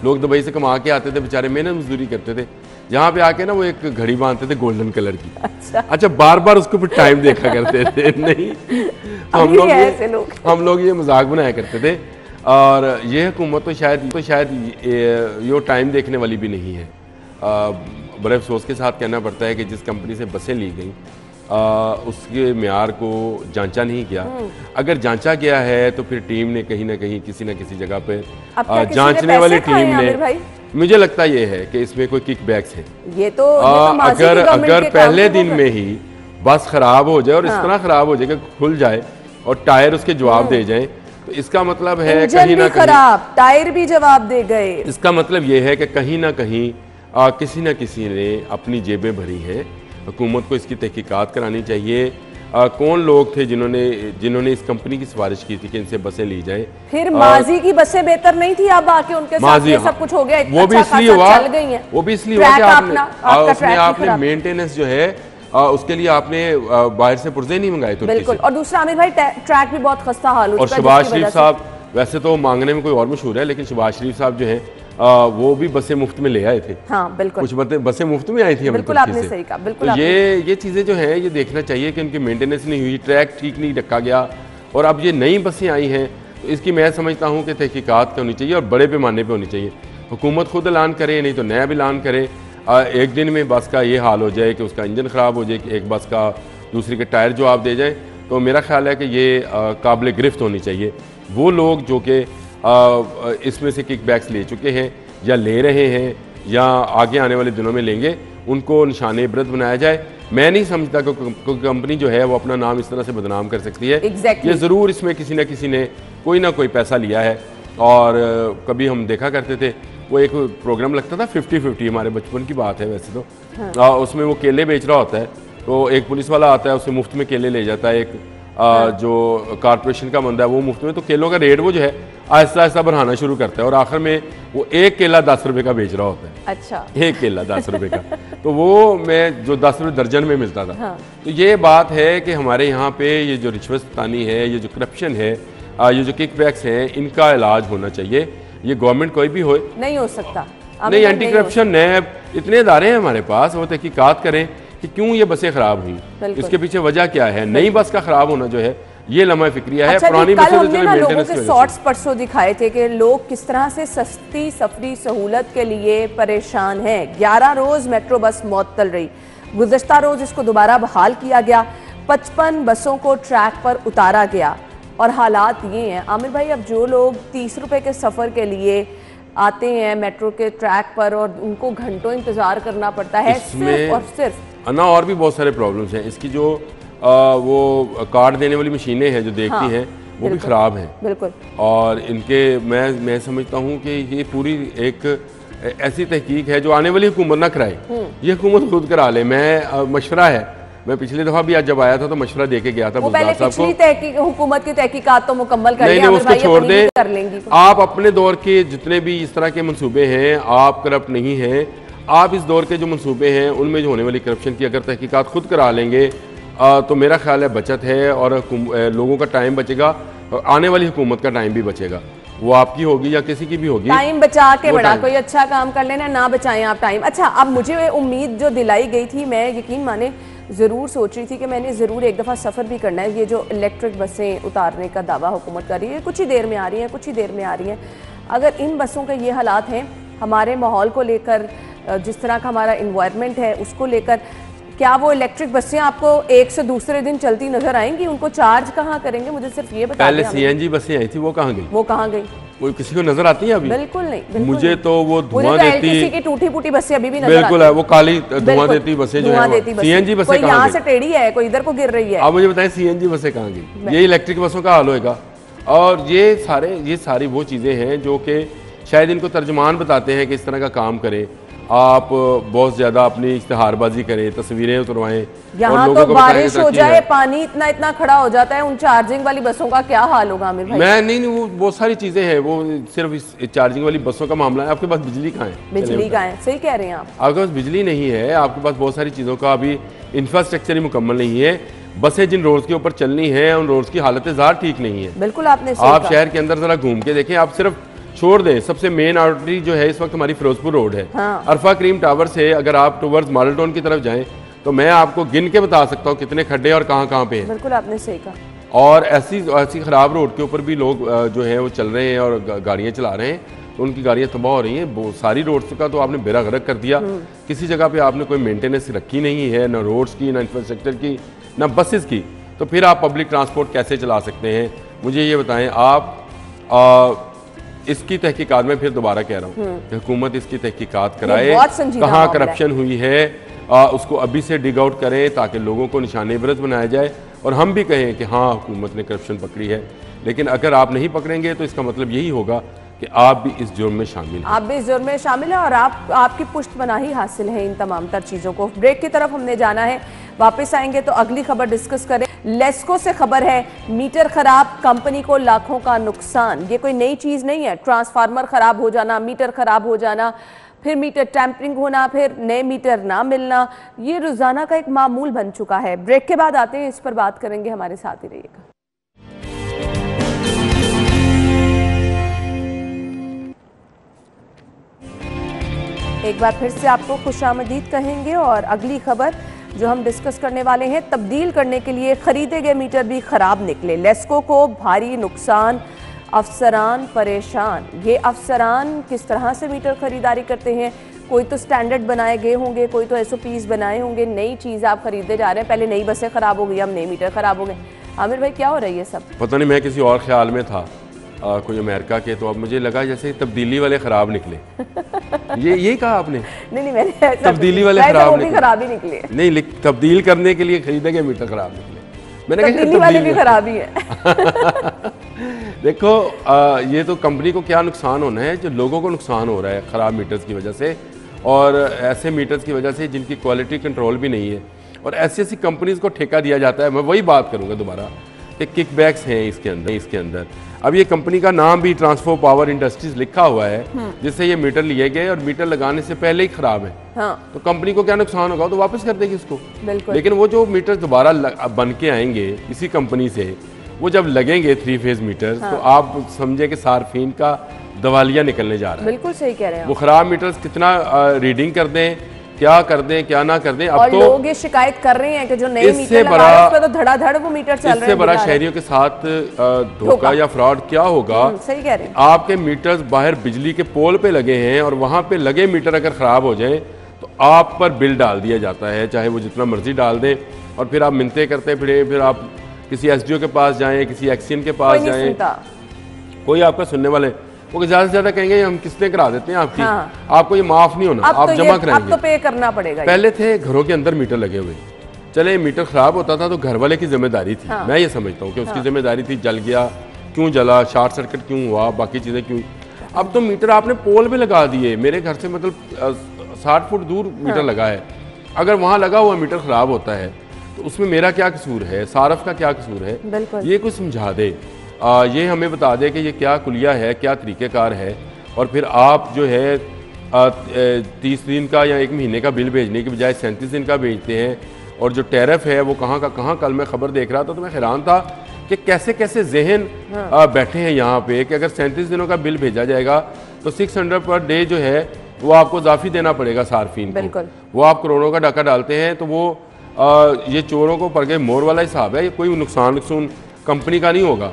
लोग दुबई से कमा के आते थे, बेचारे मेहनत मजदूरी करते थे, यहाँ पे आके ना वो एक घड़ी बांधते थे गोल्डन कलर की। अच्छा, बार बार उसके ऊपर टाइम देखा करते थे। नहीं, हम लोग ये मजाक बनाया करते थे। और ये हुकूमत तो शायद ये टाइम देखने वाली भी नहीं है। बड़े अफसोस के साथ कहना पड़ता है कि जिस कंपनी से बसें ली गई उसके म्यार को जांचा नहीं गया। अगर जांचा गया है तो फिर टीम ने कहीं ना कहीं किसी न किसी जगह पे जांचने वाली टीम ने, मुझे लगता ये है कि इसमें कोई किकबैक्स है। ये तो अगर पहले दिन में ही बस खराब हो जाए और इस तरह खराब हो जाए कि खुल जाए और टायर उसके जवाब दे जाए, तो इसका मतलब है कहीं ना कहीं टायर भी जवाब दे गए। इसका मतलब ये है कि कहीं ना कहीं किसी न किसी ने अपनी जेबें भरी हैं। हुकूमत को इसकी तहकीकात करानी चाहिए। कौन लोग थे जिन्होंने इस कंपनी की सिफारिश की थी कि इनसे बसें ली जाएं। फिर माजी की बसें बेहतर नहीं थी, अब आके उनके साथ ये सब कुछ हो गया। वो भी इसलिए हुआ कि आपने मेंटेनेंस जो है उसके लिए आपने बाहर से पुर्जे नहीं मंगाए थे। बिल्कुल। और दूसरा आमिर भाई, ट्रैक भी बहुत खस्ता हाल हो चुका है। और शहबाज शरीफ साहब वैसे तो मांगने में कोई और मशहूर है, लेकिन शहबाज शरीफ साहब जो है वो भी बसें मुफ्त में ले आए थे। हाँ, बिल्कुल। कुछ बसें मुफ्त में आई थी। बिल्कुल आपने सही कहा। बिल्कुल। तो ये चीज़ें जो है ये देखना चाहिए कि उनकी मेंटेनेंस नहीं हुई, ट्रैक ठीक नहीं रखा गया। और अब ये नई बसें आई हैं तो इसकी मैं समझता हूँ कि तहकीकात होनी चाहिए और बड़े पैमाने पर होनी चाहिए। हुकूमत खुद ऐलान करे, नहीं तो नया भी ऐलान करे। एक दिन में बस का ये हाल हो जाए कि उसका इंजन ख़राब हो जाए, कि एक बस का दूसरी के टायर जवाब दे जाए, तो मेरा ख्याल है कि ये काबिल गिरफ्त होनी चाहिए। वो लोग जो कि इसमें से किकबैक्स ले चुके हैं या ले रहे हैं या आगे आने वाले दिनों में लेंगे, उनको निशान इबरत बनाया जाए। मैं नहीं समझता कि कोई कंपनी जो है वो अपना नाम इस तरह से बदनाम कर सकती है। ये ज़रूर इसमें किसी न किसी ने कोई ना कोई पैसा लिया है। और कभी हम देखा करते थे, वो एक प्रोग्राम लगता था 50-50, हमारे बचपन की बात है वैसे तो। हाँ। उसमें वो केले बेच रहा होता है, तो एक पुलिस वाला आता है, उसे मुफ्त में केले ले जाता है। एक जो कारपोरेशन का बंदा है वो मुफ्त में, तो केलों का रेट वो जो है आहिस्ता आहिस्ता बढ़ाना शुरू करता है और आखिर में वो एक केला 10 रुपए का बेच रहा होता है। अच्छा, एक केला 10 रुपए का। तो वो मैं जो 10 रुपए दर्जन में मिलता था। हाँ। तो ये बात है कि हमारे यहाँ पे ये जो रिश्वततानी है, ये जो करप्शन है, ये जो किकबैक्स हैं, इनका इलाज होना चाहिए। ये गवर्नमेंट कोई भी हो, नहीं हो सकता। नहीं, एंटी करप्शन नैब इतने इदारे हैं हमारे पास, वो तहकीकात करें कि क्यों ये बसें खराब हुई, इसके पीछे वजह क्या है। नई बस का खराब होना जो है ये लम्हा फिक्रिया है। अच्छा, पुरानी कल बसें तो हमने चले ना लोगों मेंटेनेंस के की वजह शॉर्ट्स परसों दिखाए थे कि लोग किस तरह से सस्ती सफरी सहूलत के लिए परेशान हैं। 11 रोज मेट्रो बस मअतल रही, गुज़श्ता रोज इसको दोबारा बहाल किया गया, 55 बसों को ट्रैक पर उतारा गया और हालात ये हैं। आमिर भाई, अब जो लोग 30 रुपए के सफ़र के लिए आते हैं मेट्रो के ट्रैक पर और उनको घंटों इंतज़ार करना पड़ता है सिर्फ और सिर्फ ना, और भी बहुत सारे प्रॉब्लम्स हैं इसकी। जो वो कार्ड देने वाली मशीनें हैं जो देखती हैं वो भी ख़राब हैं बिल्कुल। और इनके मैं समझता हूँ कि ये पूरी एक ऐसी तहकीक है जो आने वाली हुकूमत ना कराए, ये हुकूमत खुद करा ले। मैं मशवरा है, मैं पिछली दफ़ा भी आज जब आया था तो मशवरा दे के गया था बुज़दार साहब को। हुकूमत की तहकीकात तो मुकम्मल कर नहीं, उसको छोड़ दें। आप अपने दौर के जितने भी इस तरह के मंसूबे हैं, आप करप्ट नहीं हैं। आप इस दौर के जो मंसूबे हैं उनमें जो होने वाली करप्शन की अगर तहकीकात खुद करा लेंगे तो मेरा ख्याल है बचत है और लोगों का टाइम बचेगा और आने वाली हुकूमत का टाइम भी बचेगा, वो आपकी होगी या किसी की भी होगी। टाइम बचा के बड़ा कोई अच्छा काम कर लेना, ना बचाएं आप टाइम। अच्छा, अब मुझे उम्मीद जो दिलाई गई थी, मैं यकीन माने ज़रूर सोच रही थी कि मैंने ज़रूर एक दफ़ा सफ़र भी करना है। ये जो इलेक्ट्रिक बसें उतारने का दावा हुकूमत कर रही है, कुछ ही देर में आ रही हैं, कुछ ही देर में आ रही हैं। अगर इन बसों के ये हालात हैं, हमारे माहौल को लेकर, जिस तरह का हमारा इन्वायरमेंट है उसको लेकर, क्या वो इलेक्ट्रिक बसें आपको एक से दूसरे दिन चलती नजर आएंगी? उनको चार्ज कहाँ करेंगे? मुझे सिर्फ ये बता। पहले CNG बसें आई थी, वो कहाँ गई? वो कहाँ गई? वो किसी को नजर आती है अभी? बिल्कुल नहीं, बिल्कुल मुझे नहीं। तो वो धुआं देती, किसी की टूटी फूटी बसें अभी भी नजर बिल्कुल है, वो काली धुआं देती बसें जो है। CNG बसें कोई यहाँ से टेढ़ी है, कोई इधर को गिर रही है। आप मुझे बताएं CNG बसें कहाँ गई? ये इलेक्ट्रिक बसों का हाल होएगा। और ये सारी वो चीज़ें हैं जो कि शायद इनको तर्जुमान बताते हैं कि इस तरह का काम करें। आप बहुत ज्यादा अपनी इश्तिहारबाजी करें, तस्वीरें उतरवाएं, यहाँ तो बारिश हो जाए, पानी इतना खड़ा हो जाता है, उन चार्जिंग वाली बसों का क्या हाल होगा आमिर भाई? मैं नहीं, वो बहुत सारी चीजें हैं, वो सिर्फ इस चार्जिंग वाली बसों का मामला है। आपके पास बिजली कहाँ है? बिजली कहाँ है? सही कह रहे हैं आप। आपके पास बिजली नहीं है, आपके पास बहुत सारी चीजों का अभी इंफ्रास्ट्रक्चर ही मुकम्मल नहीं है। बसें जिन रोड्स के ऊपर चलनी है उन रोड्स की हालत ज़ाहिर ठीक नहीं है। बिल्कुल, आपने आप शहर के अंदर जरा घूम के देखें, आप सिर्फ छोड़ दें, सबसे मेन आर्टरी जो है इस वक्त हमारी फिरोजपुर रोड है। हाँ। अरफा करीम टावर से अगर आप टुवर्ड्स मॉडल टाउन की तरफ जाएं तो मैं आपको गिन के बता सकता हूँ कितने खड्डे और कहाँ पे हैं। बिल्कुल आपने सही कहा। और ऐसी खराब रोड के ऊपर भी लोग जो है वो चल रहे हैं और गाड़ियाँ चला रहे हैं, तो उनकी गाड़ियाँ तबाह हो रही हैं। बहुत सारी रोड्स का तो आपने बेड़ा गर्क कर दिया। किसी जगह पे आपने कोई मेंटेनेंस रखी नहीं है, ना रोड्स की, ना इंफ्रास्ट्रक्चर की, ना बसेस की, तो फिर आप पब्लिक ट्रांसपोर्ट कैसे चला सकते हैं? मुझे ये बताएं आप। इसकी तहकीकात में फिर दोबारा कह रहा हूँ कि हुकूमत इसकी तहकीकात कराए, कहाँ करप्शन हुई है उसको अभी से डिग आउट करें ताकि लोगों को निशाने इबरत बनाया जाए और हम भी कहें कि हाँ हुकूमत ने करप्शन पकड़ी है। लेकिन अगर आप नहीं पकड़ेंगे तो इसका मतलब यही होगा कि आप भी इस जुर्म में शामिल हैं। आप भी इस जुर्म में शामिल हैं और आपकी पुष्टपनाही हासिल है इन तमाम तर चीज़ों को। ब्रेक की तरफ हमने जाना है, वापस आएंगे तो अगली खबर डिस्कस करें। लेस्को से खबर है, मीटर खराब, कंपनी को लाखों का नुकसान। ये कोई नई चीज़ नहीं है, ट्रांसफार्मर खराब हो जाना, मीटर खराब हो जाना, फिर मीटर टैंपरिंग होना, फिर नए मीटर ना मिलना, ये रोज़ाना का एक मामूल बन चुका है। ब्रेक के बाद आते हैं, इस पर बात करेंगे, हमारे साथ ही रहिएगा। एक बार फिर से आपको खुशामदीद कहेंगे और अगली खबर जो हम डिस्कस करने वाले हैं, तब्दील करने के लिए खरीदे गए मीटर भी खराब निकले, लेस्को को भारी नुकसान, अफसरान परेशान। ये अफसरान किस तरह से मीटर खरीदारी करते हैं? कोई तो स्टैंडर्ड बनाए गए होंगे, कोई तो SOPs बनाए होंगे। नई चीज़ आप खरीदे जा रहे हैं, पहले नई बसें खराब हो गई, अब नए मीटर खराब हो गए। आमिर भाई क्या हो रही है सब? पता नहीं, मैं किसी और ख्याल में था, कोई अमेरिका के, तो अब मुझे लगा जैसे तब्दीली वाले खराब निकले। ये कहा आपने? नहीं मैंने तब्दीली वाले खराब ही निकले। नहीं, तब्दील करने के लिए खरीदे गए मीटर खराब निकले। मैंने कहा तब्दीली वाले भी खराब ही है। देखो ये तो कंपनी को क्या नुकसान होना है, जो लोगों को नुकसान हो रहा है खराब मीटर्स की वजह से, और ऐसे मीटर्स की वजह से जिनकी क्वालिटी कंट्रोल भी नहीं है, और ऐसी कंपनीज को ठेका दिया जाता है। मैं वही बात करूंगा दोबारा कि किकबैक्स हैं इसके अंदर। अब ये कंपनी का नाम भी ट्रांसफर पावर इंडस्ट्रीज लिखा हुआ है, जिससे ये मीटर लिए गए और मीटर लगाने से पहले ही खराब है। हाँ। तो कंपनी को क्या नुकसान होगा, तो वापस कर देगी इसको। लेकिन वो जो मीटर दोबारा बन के आएंगे इसी कंपनी से, वो जब लगेंगे 3 फेज मीटर, तो आप समझे कि सार्फिन का दवालिया निकलने जा रहा है। बिल्कुल सही कह रहे हैं। वो खराब मीटर्स कितना रीडिंग कर दें क्या कर दें क्या ना कर दें। अब और तो लोग ये शिकायत कर रहे हैं कि जो नए मीटर इससे लगा है उस पे तो धड़ाधड़ वो मीटर चल रहे हैं। इससे बड़ा शहरियों के साथ धोखा या फ्रॉड क्या होगा। सही कह रहे हैं। आपके मीटर्स बाहर बिजली के पोल पे लगे हैं और वहां पे लगे मीटर अगर खराब हो जाए तो आप पर बिल डाल दिया जाता है, चाहे वो जितना मर्जी डाल दें, और फिर आप मिन्नतें करते फिरे, फिर आप किसी एसडीओ के पास जाएं, किसी एक्सीएन के पास जाएं, कोई आपका सुनने वाले, वो ज्यादा से ज्यादा कहेंगे हम किस्तें करा देते हैं आपकी, आपको ये माफ नहीं होना, आप जमा कराएंगे, अब तो पे करना पड़ेगा। पहले थे घरों के अंदर मीटर लगे हुए, चले मीटर खराब होता था तो घर वाले की जिम्मेदारी थी। मैं ये समझता हूँ कि उसकी जिम्मेदारी थी, जल गया क्यों जला, शॉर्ट सर्किट क्यों हुआ, बाकी चीजें क्यों। अब तो मीटर आपने पोल पे लगा दिए, मेरे घर से मतलब 60 फुट दूर मीटर लगा है, अगर वहां लगा हुआ मीटर खराब होता है तो उसमें मेरा क्या कसूर है, सारफ का क्या कसूर है, ये कुछ समझा दे, ये हमें बता दे कि ये क्या कुलिया है, क्या तरीक़ेकार है, और फिर आप जो है 30 दिन का या 1 महीने का बिल भेजने की बजाय 37 दिन का भेजते हैं, और जो टैरिफ है वो कहाँ का कहाँ। कल मैं खबर देख रहा था तो मैं हैरान था कि कैसे कैसे जहन बैठे हैं यहाँ पे कि अगर 37 दिनों का बिल भेजा जाएगा तो 600 पर डे जो है वो आपको इजाफी देना पड़ेगा सार्फिन को। वो आप करोड़ों का डाका डालते हैं तो वो ये चोरों को पड़ गए मोर वाला हिसाब है, ये कोई नुकसान कंपनी का नहीं होगा।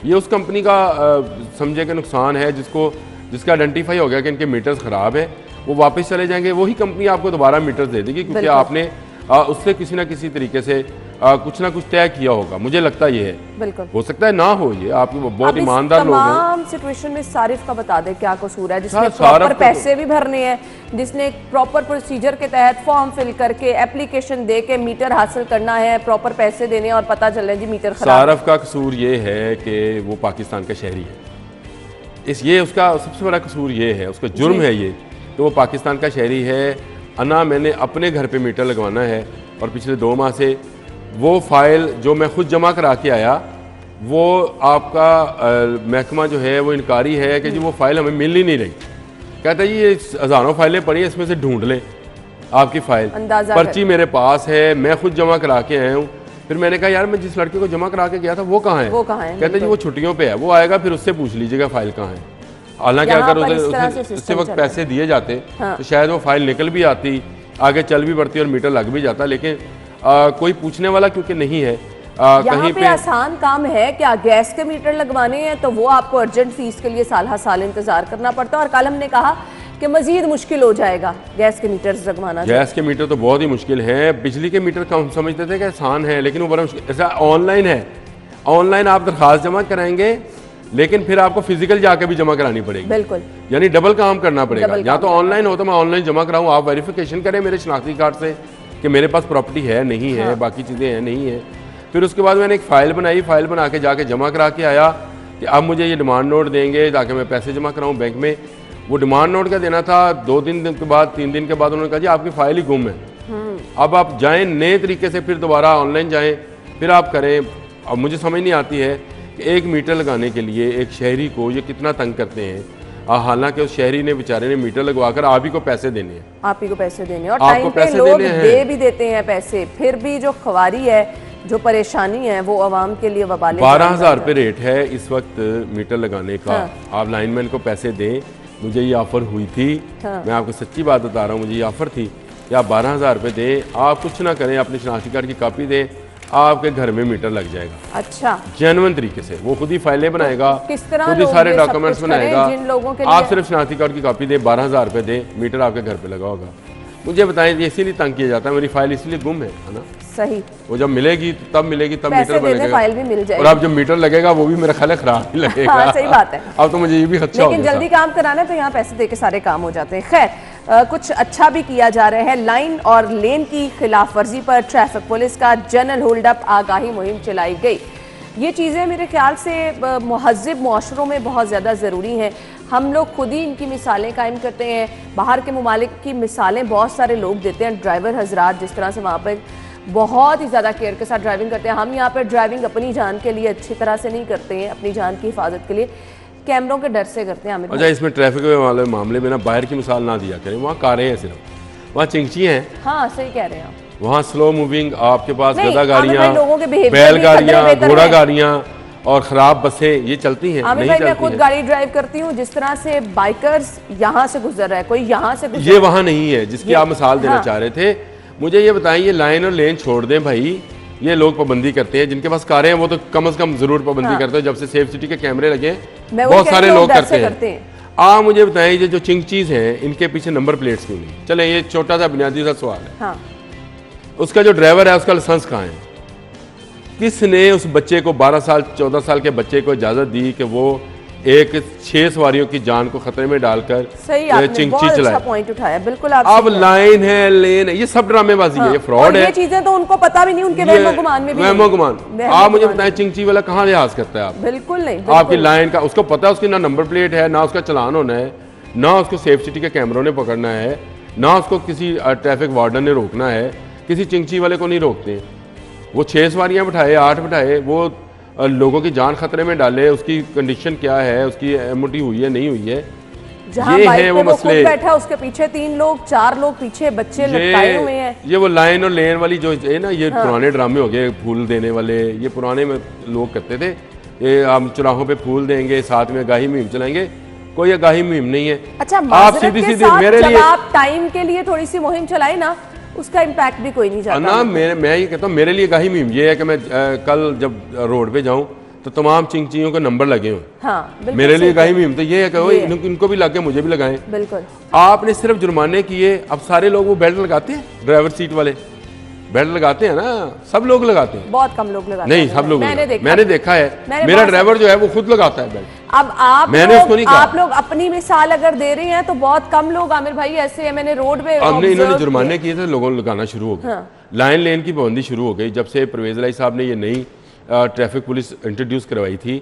ये उस कंपनी का समझे कि नुकसान है जिसका आइडेंटिफाई हो गया कि इनके मीटर्स ख़राब है, वो वापस चले जाएंगे, वही कंपनी आपको दोबारा मीटर्स दे देगी क्योंकि आपने उससे किसी ना किसी तरीके से कुछ ना कुछ तय किया होगा। मुझे लगता ये है, बिल्कुल हो सकता है ना हो, ये आप बहुत ईमानदार लोग हैं। तमाम सिचुएशन में सारिफ का बता दे क्या कसूर है, जिसने प्रॉपर पैसे भी भरने हैं, जिसने प्रॉपर प्रोसीजर के तहत फॉर्म फिल करके एप्लीकेशन दे के मीटर हासिल करना है, प्रॉपर पैसे देने और पता चल रहा है जी मीटर खराब। सारिफ का कसूर ये है कि वो पाकिस्तान का शहरी है, ये उसका सबसे बड़ा कसूर ये है, उसका जुर्म है ये कि वो पाकिस्तान का शहरी है। मैंने अपने घर पे मीटर लगवाना है और पिछले 2 माह से वो फाइल जो मैं खुद जमा करा के आया, वो आपका महकमा जो है वो इनकारी है कि जी वो फाइल हमें मिल ही नहीं रही। कहता है जी ये हज़ारों फाइलें पड़ी हैं, इसमें से ढूंढ लें आपकी फ़ाइल, पर्ची मेरे पास है, मैं खुद जमा करा के आया हूँ। फिर मैंने कहा यार मैं जिस लड़के को जमा करा के गया था वो कहाँ है? कहते जी वो छुट्टियों पर है, वो आएगा फिर उससे पूछ लीजिएगा फ़ाइल कहाँ है। हालांकि अगर उससे वक्त पैसे दिए जाते तो शायद वो फाइल निकल भी आती, आगे चल भी पड़ती और मीटर लग भी जाता, लेकिन कोई पूछने वाला क्योंकि नहीं है। कहीं पे आसान काम है क्या, गैस के मीटर लगवाने हैं तो वो आपको अर्जेंट फीस के लिए साल इंतजार करना पड़ता है, और कल हमने कहा कि मजीद मुश्किल हो जाएगा गैस के मीटर लगवाना। गैस के मीटर तो बहुत ही मुश्किल है, बिजली के मीटर का हम समझते थे कि आसान है, लेकिन वो बड़ा मुश्किल। ऐसा ऑनलाइन है, ऑनलाइन आप दरखास्त जमा कराएंगे लेकिन फिर आपको फिजिकल जाके भी जमा करानी पड़ेगी, बिल्कुल, यानी डबल काम करना पड़ेगा। या तो ऑनलाइन हो तो मैं ऑनलाइन जमा कराऊं, आप वेरिफिकेशन करें मेरे शनाख्ती कार्ड से कि मेरे पास प्रॉपर्टी है नहीं है, बाकी चीज़ें हैं नहीं है। फिर उसके बाद मैंने एक फ़ाइल बनाई, फ़ाइल बना के जाके जमा करा के आया कि अब मुझे ये डिमांड नोट देंगे ताकि मैं पैसे जमा कराऊँ बैंक में। वो डिमांड नोट का देना था, 2 दिन के बाद 3 दिन के बाद उन्होंने कहा जी आपकी फ़ाइल ही गुम है, अब आप जाएँ नए तरीके से, फिर दोबारा ऑनलाइन जाएँ फिर आप करें। अब मुझे समझ नहीं आती है कि 1 मीटर लगाने के लिए एक शहरी को ये कितना तंग करते हैं, हालांकि उस शहरी ने बेचारे ने मीटर लगवाकर आप ही को पैसे देने हैं, आप ही को पैसे देने, और टाइम पे लोग दे भी देते हैं पैसे, फिर भी जो ख्वारी है, जो परेशानी है वो आवाम के लिए वबाल। 12,000 रुपये रेट है इस वक्त मीटर लगाने का। आप लाइनमैन को पैसे दें, मुझे ये ऑफर हुई थी, मैं आपको सच्ची बात बता रहा हूँ, मुझे ये ऑफर थी कि आप 12,000 रुपये दें, आप कुछ ना करें, अपने शनाख्ती कार्ड की कॉपी दें, आपके घर में मीटर लग जाएगा। अच्छा, जेन्युइन तरीके से, वो खुद ही फाइलें बनाएगा, किस तरह खुद ही सारे डॉक्यूमेंट्स बनाएगा। जिन लोगों के आप सिर्फ शनाख्ती कार्ड की कॉपी दें, 12,000 रुपये दें, मीटर आपके घर पे लगा होगा। मुझे बताएं ये इसीलिए तंग किया जाता है, मेरी फाइल इसलिए गुम है ना। सही, वो जब मिलेगी तब मीटर बनेगा, फाइल भी मिल जाएगी, और अब जब मीटर लगेगा वो भी मेरा ख्याल है खराब ही लगेगा। हाँ, सही बात है। अब तो मुझे ये भी खर्चा हो गया, लेकिन जल्दी काम कराना है तो यहाँ पैसे देके सारे काम हो जाते हैं। खैर, कुछ अच्छा भी किया जा रहा है। लाइन और लेन की खिलाफ वर्जी पर ट्रैफिक पुलिस का जनरल होल्ड अप आगाही मुहिम चलाई गई। ये चीज़ें मेरे ख्याल से महज़िब मुआशरों में बहुत ज़्यादा ज़रूरी हैं। हम लोग खुद ही इनकी मिसालें कायम करते हैं, बाहर के ममालिक की मिसालें बहुत सारे लोग देते हैं, ड्राइवर हजरात जिस तरह से वहाँ पर बहुत ही ज़्यादा केयर के साथ ड्राइविंग करते हैं। हम यहाँ पर ड्राइविंग अपनी जान के लिए अच्छी तरह से नहीं करते हैं, अपनी जान की हिफाजत के लिए कैमरों के डर से करते हैं। अच्छा, इसमें ट्रैफिक वाले मामले में ना बाहर की मिसाल ना दिया करें, वहाँ कारें हैं सिर्फ, वहाँ चिंची हैं। हाँ, सही कह रहे हैं आप, वहाँ स्लो मूविंग आपके पास गदा गाड़ियाँ, बैल गाड़ियाँ, घोड़ा गाड़ियाँ, और ख़राब बसें ये चलती हैं, आमिर नहीं भाई, चलती मैं खुद हैं। गाड़ी ड्राइव करती हूँ, जिस तरह से बाइकर्स यहाँ से गुजर रहा है, कोई यहाँ से गुजर ये वहाँ नहीं है जिसकी आप मिसाल देना हाँ। चाह रहे थे। मुझे ये बताएं, ये लाइन और लेन छोड़ दें भाई, ये लोग पाबंदी करते हैं, जिनके पास कारें हैं वो तो कम से कम जरूर पाबंदी हाँ। करते हैं। जब से सेफ सिटी के कैमरे लगे हैं, मैं वो बहुत कह सारे रही हूँ, लोग डर से करते हैं। आप मुझे बताएं, ये जो चिंगचीज हैं इनके पीछे नंबर प्लेट्स क्यों नहीं? चले, ये छोटा सा बुनियादी सा सवाल है। हाँ। उसका जो ड्राइवर है उसका लाइसेंस कहाँ है? किसने उस बच्चे को 12 साल 14 साल के बच्चे को इजाजत दी कि वो एक 6 सवारियों की जान को खतरे में डालकर सही, आपने चिंगची बहुत अच्छा चलाए? पॉइंट उठाया, बिल्कुल आप अब सही कह रहे हैं। लाइन है, लेन है, ये सब ड्रामेबाजी है, ये और फ्रॉड ये है। चीजें तो उनको पता भी नहीं, उनके वहमो गुमान में भी नहीं। वहमो गुमान। वहमो आप मुझे गुमान। बताएं, चिंगची वाला कहाँ लिहाज करता है? आप बिल्कुल नहीं, आपकी बिल्कुल लाइन का उसको पता है, उसकी ना नंबर प्लेट है, ना उसका चलान होना है, ना उसको सेफ सिटी के कैमरों ने पकड़ना है, ना उसको किसी ट्रैफिक वार्डन ने रोकना है। किसी चिंगची वाले को नहीं रोकते। वो 6 सवारियां बिठाए, 8 बिठाए, वो लोगों की जान खतरे में डाले। उसकी कंडीशन क्या है, उसकी एमओटी हुई है नहीं हुई है, जहाँ ये बाइक है पे वो वो खुद मसले। बैठा, उसके पीछे 3 लोग 4 लोग पीछे बच्चे लटकाए हुए हैं। ये वो लाइन और लेन वाली जो है ना, ये पुराने ड्रामे हो गए, फूल देने वाले। ये पुराने में लोग करते थे, ये हम चौराहों पे फूल देंगे, साथ में आगाही मुहिम चलाएंगे। कोई आगाही मुहिम नहीं है। अच्छा, आप माजरत सीधी के सीधी साथ मेरे जब लिए आप टाइम के लिए थोड़ी सी मुहिम चलाए ना, उसका इम्पैक्ट भी कोई नहीं जाता। ना, मैं ये कहता हूँ, मेरे लिए आगाही मुहिम ये है कि मैं कल जब रोड पे जाऊँ तो तमाम चिंगचियों के नंबर लगे हुए। हाँ, बिल्कुल मेरे लिए सही आगाही मुहिम तो ये है कि ओए, ये है। इनको भी लगे, मुझे भी लगाएं। बिल्कुल। आपने सिर्फ जुर्माने किए, अब सारे लोग वो बेल्ट लगाते हैं, ड्राइवर सीट वाले बेल्ट लगाते हैं ना, सब लोग लगाते हैं। बहुत कम लोग लगाते नहीं, हैं। सब लोग मैंने देखा है। मैंने मेरा बहुत ड्राइवर जो है वो खुद लगाता है बेल्ट। अब आप मैंने लोग, उसको नहीं कहा। आप लोग अपनी मिसाल अगर दे रहे हैं तो बहुत कम लोग, आमिर भाई, ऐसे है, मैंने रोड पे हमने इन्होंने observe जुर्माने किए। किए थे, लोगों ने लगाना शुरू हो गया। हाँ। लाइन लेन की पाबंदी शुरू हो गई जब से परवेज लाई साहब ने ये नई ट्रैफिक पुलिस इंट्रोड्यूस करवाई थी,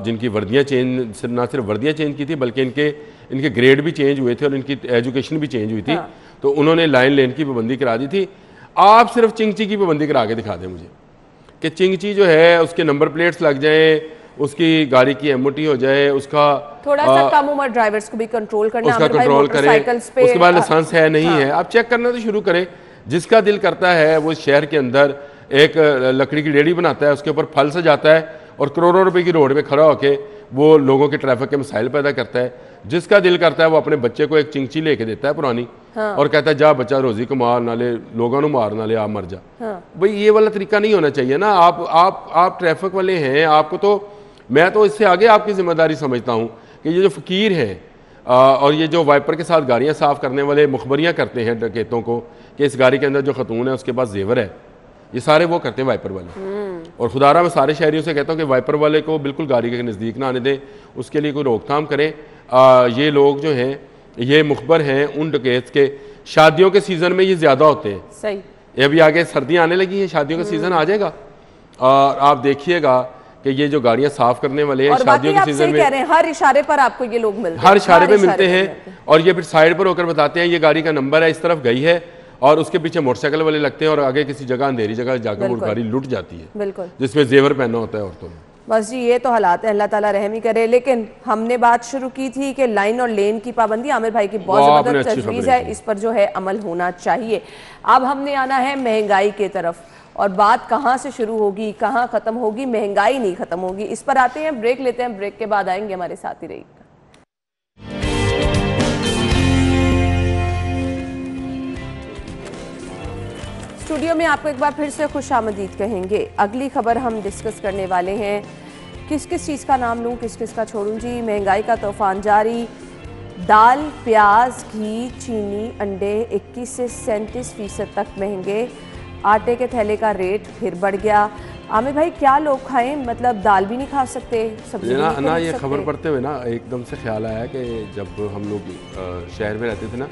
जिनकी वर्दियाँ चेंज, ना सिर्फ वर्दियाँ चेंज की थी बल्कि इनके ग्रेड भी चेंज हुए थे और इनकी एजुकेशन भी चेंज हुई थी। हाँ। तो उन्होंने लाइन लेन की पाबंदी करा दी थी। आप सिर्फ चिंगची की पाबंदी करा के दिखा दें मुझे कि चिंगची जो है उसके नंबर प्लेट्स लग जाएं, उसकी गाड़ी की एमओटी हो जाए, उसका थोड़ा सा कम उम्र ड्राइवर्स को भी कंट्रोल करना, उसका आमिर भाई, कंट्रोल करें, मोटरसाइकिल्स पे, उसके बाद लाइसेंस है नहीं हाँ। है, आप चेक करना तो शुरू करें। जिसका दिल करता है वो शहर के अंदर एक लकड़ी की रेहड़ी बनाता है, उसके ऊपर फल सजाता है और करोड़ों रुपए की रोड पे खड़ा होके वो लोगों के ट्रैफिक के मसाइल पैदा करता है। जिसका दिल करता है वो अपने बच्चे को एक चिंगची लेके देता है पुरानी, हाँ। और कहता है जा बच्चा रोजी कमा, नाले लोगों को मार, नाले आप मर जा। हाँ। भाई ये वाला तरीका नहीं होना चाहिए ना। आप ट्रैफिक वाले हैं, आपको तो, मैं तो इससे आगे आपकी जिम्मेदारी समझता हूँ कि ये जो फकीर हैं और ये जो वाइपर के साथ गाड़ियाँ साफ़ करने वाले मुखबरियाँ करते हैं डकैतों को कि इस गाड़ी के अंदर जो खतून है उसके पास जेवर है, ये सारे वो करते हैं वाइपर वाले। और खुदारा मैं सारे शहरियों से कहता हूँ कि वाइपर वाले को बिल्कुल गाड़ी के नज़दीक ना आने दें, उसके लिए कोई रोकथाम करें। ये लोग जो हैं ये मुखबर हैं उन डकैत के, शादियों के सीज़न में ये ज़्यादा होते हैं। सही। ये अभी आगे सर्दियाँ आने लगी हैं, शादियों का सीज़न आ जाएगा और आप देखिएगा कि ये जो गाड़ियाँ साफ़ करने वाले हैं और शादियों के आप सीज़न सही में कह रहे हैं, हर इशारे पर आपको ये लोग मिलते हैं, हर इशारे पे मिलते पे हैं और ये फिर साइड पर होकर बताते हैं ये गाड़ी का नंबर है, इस तरफ गई है, और उसके पीछे मोटरसाइकिल वाले लगते हैं और आगे किसी जगह अंधेरी जगह जाकर वो बिल्कुल। गाड़ी लुट जाती है, बिल्कुल। जिसमें जेवर पहना होता है औरतों ने। बस जी, ये तो हालात है, अल्लाह ताला रहम ही करे। लेकिन हमने बात शुरू की थी कि लाइन और लेन की पाबंदी, आमिर भाई की बहुत वो आपने ज़बरदस्त अच्छी तजवीज़ खबरें है, की। इस पर जो है अमल होना चाहिए। अब हमने आना है महंगाई के तरफ, और बात कहाँ से शुरू होगी कहाँ ख़त्म होगी? महंगाई नहीं ख़त्म होगी। इस पर आते हैं, ब्रेक लेते हैं, ब्रेक के बाद आएंगे, हमारे साथ ही रहिए। स्टूडियो में आपको एक बार फिर से खुश आमदीद कहेंगे। अगली खबर हम डिस्कस करने वाले हैं, किस किस चीज़ का नाम लूँ, किस किस का छोड़ूँ जी। महंगाई का तूफान जारी, दाल, प्याज, घी, चीनी, अंडे 21 से 37% तक महंगे। आटे के थैले का रेट फिर बढ़ गया। आमिर भाई, क्या लोग खाएं? मतलब दाल भी नहीं खा सकते, सब्जी भी नहीं ना खरीद ये सकते। खबर पढ़ते हुए ना एकदम से ख्याल आया कि जब हम लोग शहर में रहते थे ना,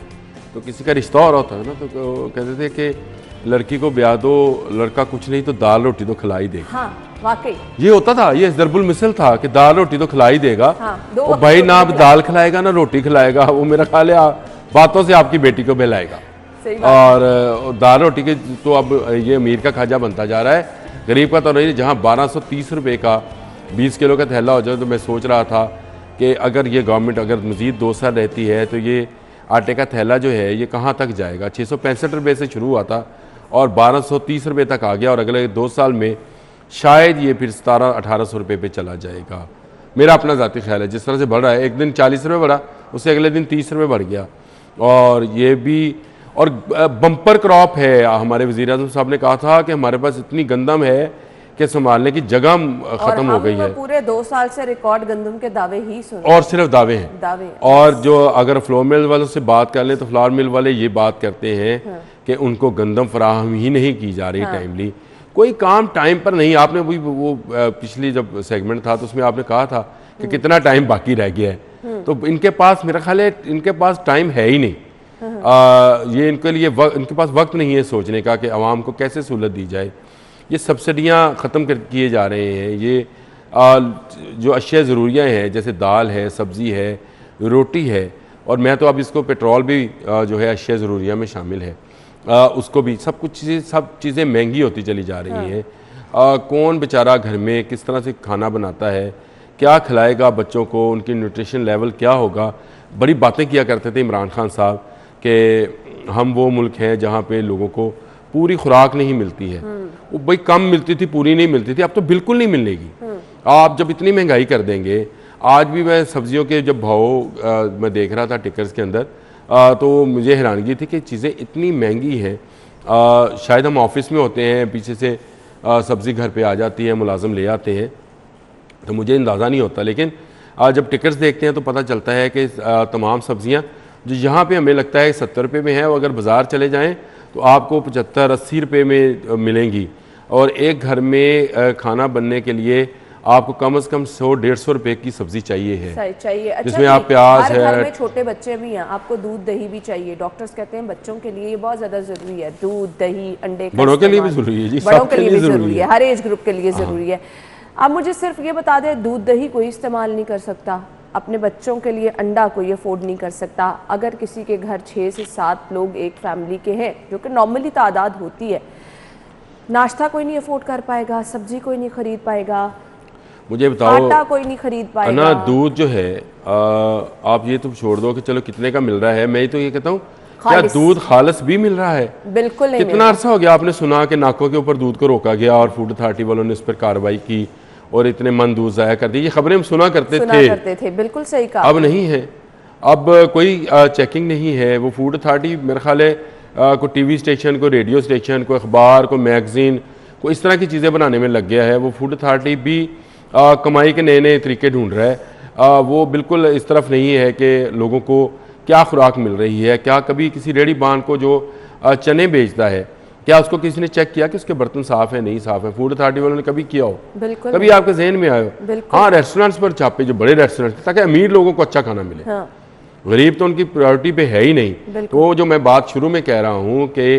तो किसी का रिश्ता हो रहा होता है ना, तो कहते थे कि लड़की को ब्याह दो, लड़का कुछ नहीं तो दाल रोटी तो खिला ही देगा। हाँ, वाकई ये होता था, ये ज़रबुल मिसल था कि दाल रोटी तो खिला ही देगा। हाँ, दो और वक्त भाई रोटी ना तो आप दाल खिलाएगा ना रोटी खिलाएगा, वो मेरा ख्याल है बातों से आपकी बेटी को बहलाएगा। सही बात। और दाल रोटी के तो अब ये अमीर का खाजा बनता जा रहा है, गरीब का तो नहीं। जहाँ 1230 रुपये का 20 किलो का थैला हो जाए, तो मैं सोच रहा था कि अगर ये गवर्नमेंट अगर मज़ीद 2 साल रहती है तो ये आटे का थैला जो है ये कहाँ तक जाएगा। 665 रुपये से शुरू हुआ था और 1230 रुपये तक आ गया, और अगले 2 साल में शायद ये फिर 1700-1800 रुपये पे चला जाएगा। मेरा अपना ज़ाती ख्याल है। जिस तरह से बढ़ रहा है, एक दिन 40 रुपये बढ़ा, उससे अगले दिन 30 रुपये बढ़ गया। और ये भी और बम्पर क्रॉप है। हमारे वज़ीर आज़म साहब ने कहा था कि हमारे पास इतनी गंदम है कि संभालने की जगह ख़त्म हो गई है। पूरे 2 साल से रिकॉर्ड गंदम के दावे ही सुन, और सिर्फ दावे हैं। और जो अगर फ्लोर मिल वालों से बात कर लें तो फ्लोर मिल वाले ये बात करते हैं कि उनको गंदम फराहम ही नहीं की जा रही टाइमली, कोई काम टाइम पर नहीं। आपने वो पिछली जब सेगमेंट था तो उसमें आपने कहा था कि कितना टाइम बाकी रह गया है, तो इनके पास मेरा ख्याल है इनके पास टाइम है ही नहीं। ये इनके लिए इनके पास वक्त नहीं है सोचने का कि आवाम को कैसे सहूलत दी जाए। ये सब्सिडियाँ ख़त्म किए जा रहे हैं। ये जो अशिया ज़रूरियाँ हैं जैसे दाल है, सब्ज़ी है, रोटी है, और मैं तो अब इसको पेट्रोल भी जो है अशिया ज़रूरिया में शामिल है, उसको भी सब चीज़ें महंगी होती चली जा रही हैं। कौन बेचारा घर में किस तरह से खाना बनाता है, क्या खिलाएगा बच्चों को, उनकी न्यूट्रिशन लेवल क्या होगा। बड़ी बातें किया करते थे इमरान खान साहब कि हम वो मुल्क हैं जहाँ पे लोगों को पूरी खुराक नहीं मिलती है। वो भाई कम मिलती थी, पूरी नहीं मिलती थी, अब तो बिल्कुल नहीं मिलेगी। आप जब इतनी महंगाई कर देंगे, आज भी मैं सब्जियों के जब भाव मैं देख रहा था टिकर्स के अंदर, तो मुझे हैरानगी थी कि चीज़ें इतनी महंगी हैं। शायद हम ऑफिस में होते हैं, पीछे से सब्ज़ी घर पे आ जाती है, मुलाजिम ले आते हैं, तो मुझे अंदाज़ा नहीं होता। लेकिन जब टिकट्स देखते हैं तो पता चलता है कि तमाम सब्ज़ियाँ जो यहाँ पे हमें लगता है 70 रुपये में है, वो अगर बाज़ार चले जाएँ तो आपको 75-80 रुपये में मिलेंगी। और एक घर में खाना बनने के लिए आपको कम से कम 100-150 रुपये की सब्जी चाहिए है, अच्छा, जिसमें आप प्याज है। घर में छोटे बच्चे भी हैं, आपको दूध दही भी चाहिए। डॉक्टर्स कहते हैं बच्चों के लिए ये बहुत ज्यादा जरूरी है, दूध दही अंडे। बड़ों के लिए भी जरूरी है जी, बड़ों के लिए भी जरूरी है, हर एज ग्रुप के लिए जरूरी है। आप मुझे सिर्फ ये बता दें, दूध दही कोई इस्तेमाल नहीं कर सकता, अपने बच्चों के लिए अंडा कोई अफोर्ड नहीं कर सकता। अगर किसी के घर 6 से 7 लोग एक फैमिली के हैं, जो कि नॉर्मली तादाद होती है, नाश्ता कोई नहीं अफोर्ड कर पाएगा, सब्जी कोई नहीं खरीद पाएगा, मुझे बताओ आटा कोई नहीं खरीद पाएगा ना। दूध जो है आप ये तो छोड़ दो कि चलो कितने का मिल रहा है, मैं तो ये कहता हूँ क्या दूध खालिस भी मिल रहा है? बिल्कुल नहीं। कितना अरसा हो गया आपने सुना कि नाकों के ऊपर दूध को रोका गया और फूड अथॉरिटी वालों ने उस पर कार्रवाई की और इतने मन दूध ज़ाया कर दी। ये खबरें हम सुना करते थे। बिल्कुल सही कहा। अब नहीं है, अब कोई चेकिंग नहीं है। वो फूड अथॉरिटी मेरे ख्याल है कोई टीवी स्टेशन, कोई रेडियो स्टेशन, कोई अखबार, कोई मैगजीन, कोई इस तरह की चीज़ें बनाने में लग गया है। वो फूड अथॉरिटी भी कमाई के नए नए तरीके ढूंढ रहा है। वो बिल्कुल इस तरफ नहीं है कि लोगों को क्या खुराक मिल रही है। क्या कभी किसी रेडी बान को जो चने बेचता है, क्या उसको किसी ने चेक किया कि उसके बर्तन साफ़ है नहीं साफ़ है? फूड अथॉरिटी वालों ने कभी किया हो? बिल्कुल कभी आपके जहन में आयो? हाँ, रेस्टोरेंट्स पर छापे, जो बड़े रेस्टोरेंट, ताकि अमीर लोगों को अच्छा खाना मिले। हाँ। गरीब तो उनकी प्रायोरिटी पे है ही नहीं। तो जो मैं बात शुरू में कह रहा हूँ कि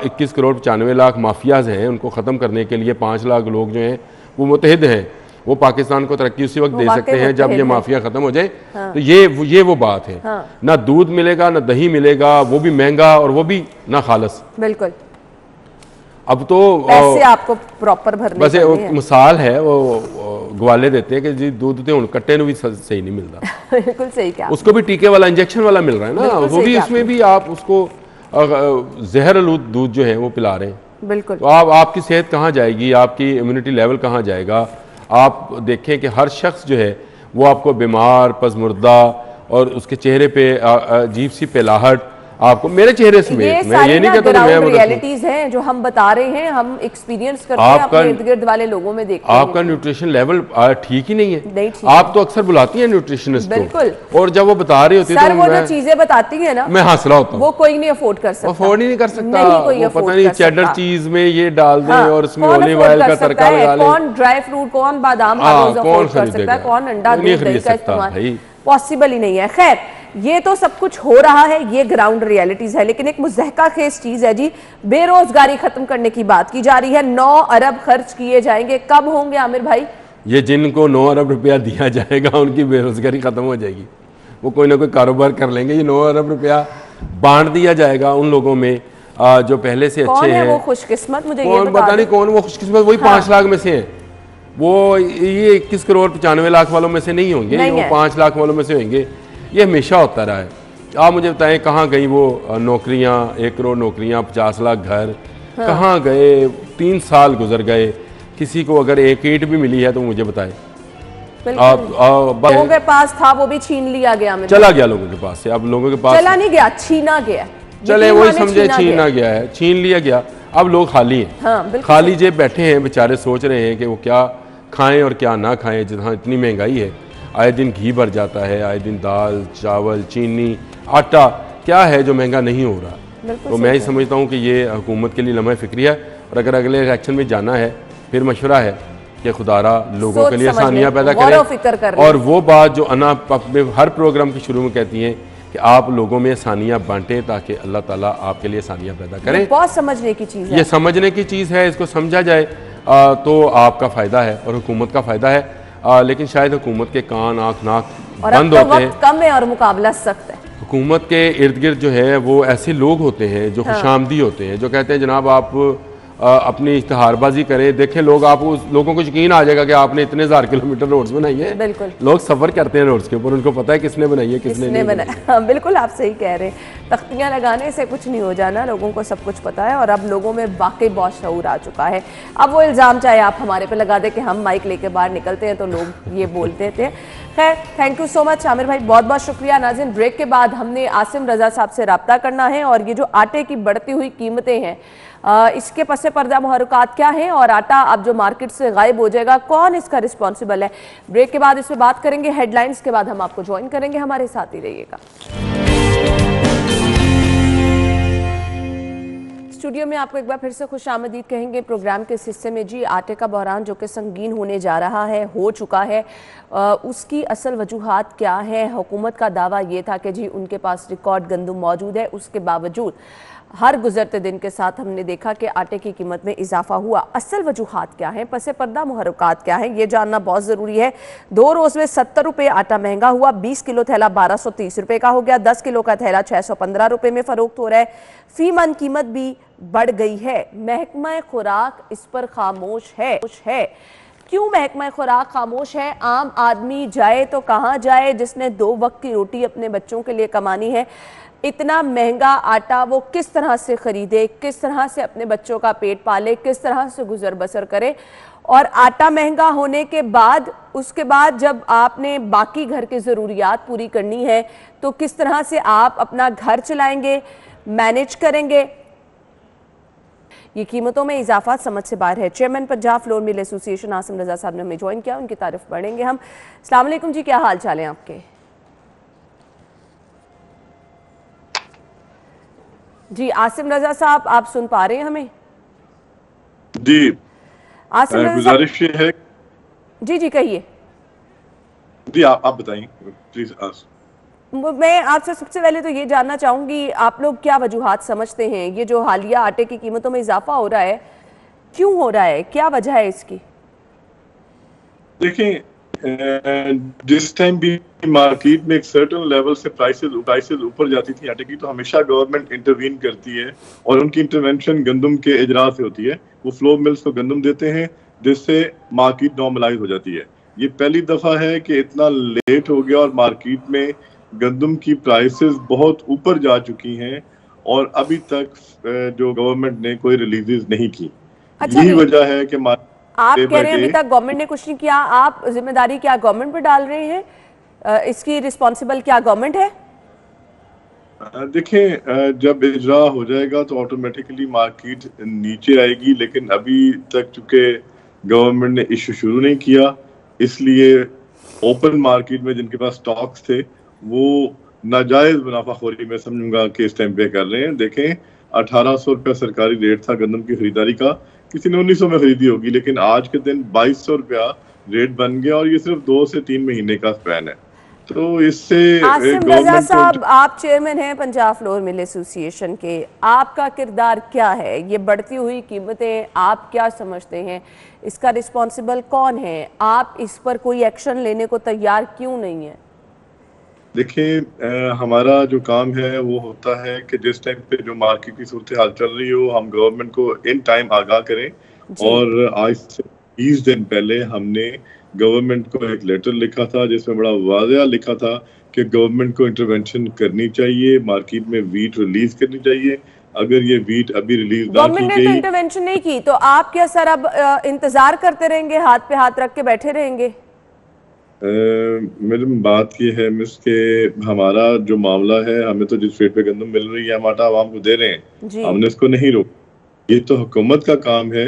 21 करोड़ 95 लाख माफियाज हैं, उनको ख़त्म करने के लिए 5 लाख लोग जो हैं वो मुतहिद हैं। वो पाकिस्तान को तरक्की उसी वक्त दे सकते हैं जब ये माफिया खत्म हो जाए। हाँ। तो ये वो बात है। हाँ। ना दूध मिलेगा, ना दही मिलेगा, वो भी महंगा, और वो भी ना खालस। बिल्कुल। अब तो पैसे आपको प्रॉपर भरने बस एक मिसाल है, वो ग्वाले देते हैं कि जी दूध तो कट्टे भी सही नहीं मिलता। बिल्कुल सही कहा। उसको भी टीके वाला, इंजेक्शन वाला मिल रहा है ना, वो भी उसमें भी आप उसको जहर आलूद दूध जो है वो पिला रहे हैं। बिल्कुल। तो आपकी सेहत कहाँ जाएगी, आपकी इम्यूनिटी लेवल कहाँ जाएगा? आप देखें कि हर शख्स जो है वो आपको बीमार, पज़मुर्दा, और उसके चेहरे पे अजीब सी पेलाहट आपको, मेरे चेहरे समेत, मैं ये नहीं कहता मैं रियलिटीज हैं जो हम बता रहे हैं, हम एक्सपीरियंस करते हैं, अपने इर्द गिर्द वाले लोगों में देखते हैं। आपका न्यूट्रिशन लेवल ठीक ही नहीं है। आप तो अक्सर बुलाती हैं न्यूट्रिशनिस्ट को, और जब वो बता रही होती है तो वो जो चीजें बताती है ना, मैं हंस रहा होता हूँ। वो कोई नहीं अफोर्ड कर सकता, अफोर्ड ही नहीं कर सकता। वो पता नहीं चेडर चीज में ये डाल दें और उसमें ऑलिव ऑयल का तड़का लगा लें। कौन ड्राई फ्रूट, कौन बादाम अफोर्ड कर सकता है, कौन अंडा दूध दही का इस्तेमाल पॉसिबल ही नहीं है। खैर, ये तो सब कुछ हो रहा है, ये ग्राउंड रियलिटीज है। लेकिन एक मुज़हका खेज चीज है जी, बेरोजगारी खत्म करने की बात की जा रही है। 9 अरब खर्च किए जाएंगे, कब होंगे आमिर भाई? ये जिनको 9 अरब रुपया दिया जाएगा उनकी बेरोजगारी खत्म हो जाएगी। वो कोई ना कोई कारोबार कर लेंगे। ये 9 अरब रुपया बांट दिया जाएगा उन लोगों में जो पहले से अच्छे हैं। वो खुशकिस्मत, मुझे ये बता नहीं कौन वो खुशकिस्मत। वही 5 लाख में से हैं वो। ये 21 करोड़ 95 लाख वालों में से नहीं होंगे, वो 5 लाख वालों में से होंगे। ये हमेशा होता रहा है। आप मुझे बताएं कहाँ गई वो नौकरियाँ, 1 करोड़ नौकरियाँ, 50 लाख घर, कहाँ गए? 3 साल गुजर गए, किसी को अगर एक ईंट भी मिली है तो मुझे बताए। लोगों के पास था वो भी छीन लिया गया, चला गया लोगों के पास से। अब लोगों के पास चला नहीं गया, छीना गया। चले वही समझे छीना गया है, छीन लिया गया। अब लोग खाली हैं। हाँ, खाली जेब बैठे हैं बेचारे, सोच रहे हैं कि वो क्या खाएं और क्या ना खाएं। जहाँ इतनी महंगाई है, आए दिन घी बढ़ जाता है, आए दिन दाल चावल चीनी आटा क्या है जो महंगा नहीं हो रहा। तो मैं ही समझता हूँ कि ये हुकूमत के लिए लम्हा फ़िक्री है। और अगर अगले इलेक्शन में जाना है फिर मशवरा है कि खुदारा लोगों के लिए आसानियाँ पैदा करें। और वो बात जो अना अपने हर प्रोग्राम के शुरू में कहती हैं कि आप लोगों में आसानियाँ बांटें ताकि अल्लाह ताला आपके लिए आसानियाँ पैदा करें। बहुत समझने की चीज़ है, ये समझने की चीज़ है। इसको समझा जाए तो आपका फ़ायदा है और हुकूमत का फ़ायदा है। लेकिन शायद हुकूमत के कान आँख नाक बंद होते हैं, कम है और मुकाबला सख्त है। हुकूमत के इर्द गिर्द जो है वो ऐसे लोग होते हैं जो खुशामदी होते हैं, जो कहते हैं जनाब आप अपनी इश्तहारबाजी करें, देखें लोग, आप उस लोगों को यकीन आ जाएगा कि आपने इतने 1000 किलोमीटर रोड्स बनाई है। बिल्कुल, लोग सफ़र करते हैं रोड्स के ऊपर, उनको पता है किसने बनाई है किसने नहीं बनाई। हाँ, बिल्कुल आप सही कह रहे हैं। तख्तियाँ लगाने से कुछ नहीं हो जाना, लोगों को सब कुछ पता है और अब लोगों में वाकई बहुत शऊर आ चुका है। अब वो इल्ज़ाम चाहे आप हमारे पे लगा दे कि हम माइक लेके बाहर निकलते हैं तो लोग ये बोलते थे। खैर, thank you so much Aamir भाई, बहुत बहुत शुक्रिया। नाज़रीन, ब्रेक के बाद हमने आसिम रज़ा साहब से रब्ता करना है और ये जो आटे की बढ़ती हुई कीमतें हैं इसके पसे पर्दा मुहर्रिकात क्या हैं और आटा अब जो मार्केट से गायब हो जाएगा कौन इसका रिस्पॉन्सिबल है। ब्रेक के बाद इस पर बात करेंगे। हेडलाइंस के बाद हम आपको ज्वाइन करेंगे, हमारे साथ ही रहिएगा। स्टूडियो में आपको एक बार फिर से खुश आमदीद कहेंगे प्रोग्राम के इस हिस्से में। जी, आटे का बहरान जो कि संगीन होने जा रहा है, हो चुका है, उसकी असल वजूहात क्या है। हुकूमत का दावा ये था कि जी उनके पास रिकॉर्ड गंदम मौजूद है, उसके बावजूद हर गुजरते दिन के साथ हमने देखा कि आटे की कीमत में इजाफा हुआ। असल वजूहात क्या हैं, पसे पर्दा मुहर्रिकात क्या हैं, ये जानना बहुत ज़रूरी है। 2 रोज़ में 70 रुपये आटा महंगा हुआ, 20 किलो थैला 1230 रुपये का हो गया, 10 किलो का थैला 615 रुपये में फ़रोख्त हो रहा है। फी मन कीमत भी बढ़ गई है। महकमा खुराक इस पर खामोश है। क्यों महकमा खुराक खामोश है? आम आदमी जाए तो कहाँ जाए जिसने 2 वक्त की रोटी अपने बच्चों के लिए कमानी है। इतना महंगा आटा वो किस तरह से खरीदे, किस तरह से अपने बच्चों का पेट पाले, किस तरह से गुजर बसर करे। और आटा महंगा होने के बाद उसके बाद जब आपने बाकी घर की ज़रूरियात पूरी करनी है तो किस तरह से आप अपना घर चलाएंगे, मैनेज करेंगे। ये कीमतों में इजाफा समझ से बाहर है। Chairman Punjab flour mill association Asim Raza साहब ने हमें ज्वाइन किया, उनकी तारीफ बढ़ेंगे हम। अस्सलाम वालेकुम जी, क्या हाल चाल है आपके? जी आसिम रज़ा साहब, आप सुन पा रहे हैं हमें? जी, आसिम रज़ा गुजारिश ये है। जी कहिए। जी आप बताइए प्लीज। मैं आपसे सबसे पहले तो ये जानना चाहूंगी, आप लोग क्या वजूहात समझते हैं ये जो हालिया आटे की कीमतों में इजाफा हो रहा है, क्यों हो रहा है, क्या वजह है इसकी? देखिए, जिस टाइम भी मार्केट में एक सर्टेन लेवल से प्राइसेस ऊपर जाती थी आटे की, तो हमेशा गवर्नमेंट इंटरवीन करती है और उनकी इंटरवेंशन गंदम के इजरा से होती है। वो फ्लोर मिल्स को गंदम देते हैं जिससे मार्केट नॉर्मलाइज हो जाती है। ये पहली दफा है कि इतना लेट हो गया और मार्केट में गंदम की प्राइसेस बहुत ऊपर जा चुकी हैं और अभी तक जो गवर्नमेंट ने कोई रिलीजेस नहीं की। यही वजह है कि आप कह रहे हैं अभी तक गवर्नमेंट ने कुछ नहीं किया। आप जिम्मेदारी क्या गवर्नमेंट पर डाल रहे हैं? इसकी रिस्पॉन्सिबल क्या गवर्नमेंट है? देखें, जब इजरा हो जाएगा तो ऑटोमेटिकली मार्केट नीचे आएगी, लेकिन अभी तक चूंकि गवर्नमेंट ने इशू शुरू नहीं किया, इसलिए ओपन मार्केट में जिनके पास स्टॉक्स थे वो नाजायज मुनाफाखोरी में समझूंगा कि इस टाइम पे कर रहे हैं। देखें, 1800 रुपया सरकारी रेट था गंदम की खरीदारी का, किसी ने 1900 में खरीदी होगी, लेकिन आज के दिन 2200 रुपया रेट बन गया और ये सिर्फ 2 से 3 महीने का स्पैन है। तो इससे आसिम रज़ा साहब, आप चेयरमैन हैं पंजाब फ्लोर मिल एसोसिएशन के, आपका किरदार क्या है? ये बढ़ती हुई कीमतें आप क्या समझते हैं, इसका रिस्पॉन्सिबल कौन है? आप इस पर कोई एक्शन लेने को तैयार क्यों नहीं है? देखिए, हमारा जो काम है वो होता है कि जिस टाइम पे जो मार्केट की सूरत हाल चल रही हो, हम गवर्नमेंट को इन टाइम आगाह करें। और आज से 20 दिन पहले हमने गवर्नमेंट को एक लेटर लिखा था जिसमें बड़ा वाज़ेह लिखा था कि गवर्नमेंट को इंटरवेंशन करनी चाहिए, मार्केट में वीट रिलीज करनी चाहिए अगर ये वीट अभी रिलीज ना की गवर्नमेंट ने तो गई, इंटरवेंशन नहीं की, तो आप क्या सर अब इंतजार करते रहेंगे, हाथ पे हाथ रख के बैठे रहेंगे? मैडम बात ये है मिस के हमारा जो मामला है, हमें तो जिस रेट पे गंदम मिल रही है हम आटा आवाम को दे रहे हैं, जी। हमने इसको नहीं रोका। ये तो हुकूमत का काम है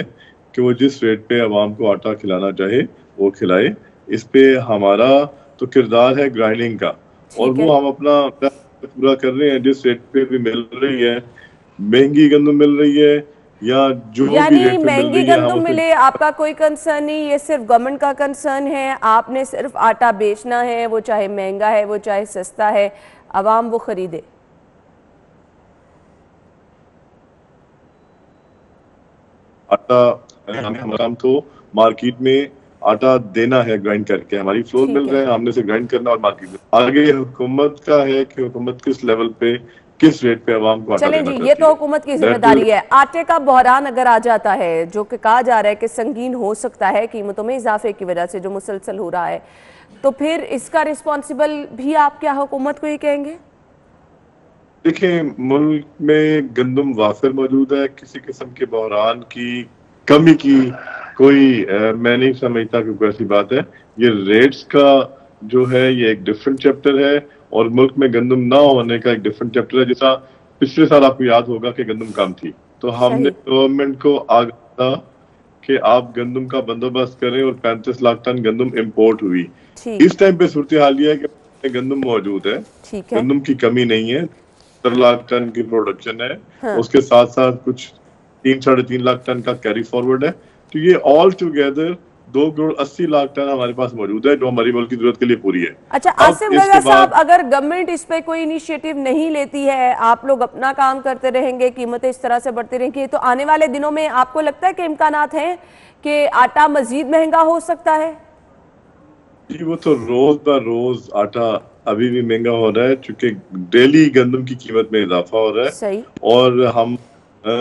कि वो जिस रेट पे आवाम को आटा खिलाना चाहे वो खिलाए। इस पे हमारा तो किरदार है ग्राइंडिंग का, और वो हम अपना पूरा कर रहे हैं। जिस रेट पे भी मिल रही है, महंगी गंदम मिल रही है या जो भी यानी रेट पे मिल महंगी रही है, गंदम मिले आपका कोई कंसर्न नहीं, ये सिर्फ गवर्नमेंट का कंसर्न है। आपने सिर्फ आटा बेचना है, वो चाहे महंगा है वो चाहे सस्ता है, आवाम वो खरीदे। आटा हमारा काम तो मार्केट में आटा देना है, ग्राइंड करके हमारी फ्लोर मिल रहे हैं, हमने से ग्राइंड करना और मार्केट में। आगे हुकूमत का है कि हुकूमत किस लेवल पे किस रेट पे आवाम को आटा चलें देना जी, ये तो हुकूमत की जिम्मेदारी है। आटे का बहरान अगर आ जाता है, जो कि कहा जा रहा है कि संगीन हो सकता है कीमतों में इजाफे की वजह से जो मुसलसल हो रहा है, तो फिर इसका रिस्पॉन्सिबल भी आप क्या हुकूमत को ही कहेंगे? देखिए, मुल्क में गंदम वाफिर मौजूद है, किसी किस्म के बहरान की कमी की कोई मैं नहीं समझता कि कोई ऐसी बात है। ये रेट्स का जो है ये एक डिफरेंट चैप्टर है, और मुल्क में गंदम ना होने का एक डिफरेंट चैप्टर है। जैसा पिछले साल आपको याद होगा कि गंदम कम थी, तो हमने गवर्नमेंट को आगाह था कि आप गंदम का बंदोबस्त करें, और 35 लाख टन गंदम इम्पोर्ट हुई। इस टाइम पे सूरत हाल ये है कि गंदम मौजूद है, गंदम की कमी नहीं है, 70 लाख टन की प्रोडक्शन है। हाँ। उसके साथ साथ कुछ 3-3.5 लाख टन का कैरी फॉरवर्ड है। तो ये all together 2 crore 80 lakh ton हमारे पास मौजूद है, जो हमारी मुल्क की जरूरत के लिए पूरी है। अच्छा आसिम रजा साहब, अगर गवर्नमेंट इस पे कोई इनिशिएटिव नहीं लेती है, आप लोग अपना काम करते रहेंगे, कीमतें इस तरह से बढ़ती रहेंगी, तो आने वाले दिनों में आपको लगता है कि इम्कानात हैं कि आटा मजीद महंगा हो सकता है? जी, वो तो रोज ब रोज आटा अभी भी महंगा हो रहा है, चूंकि डेली गंदम की कीमत में इजाफा हो रहा है। सही। और हम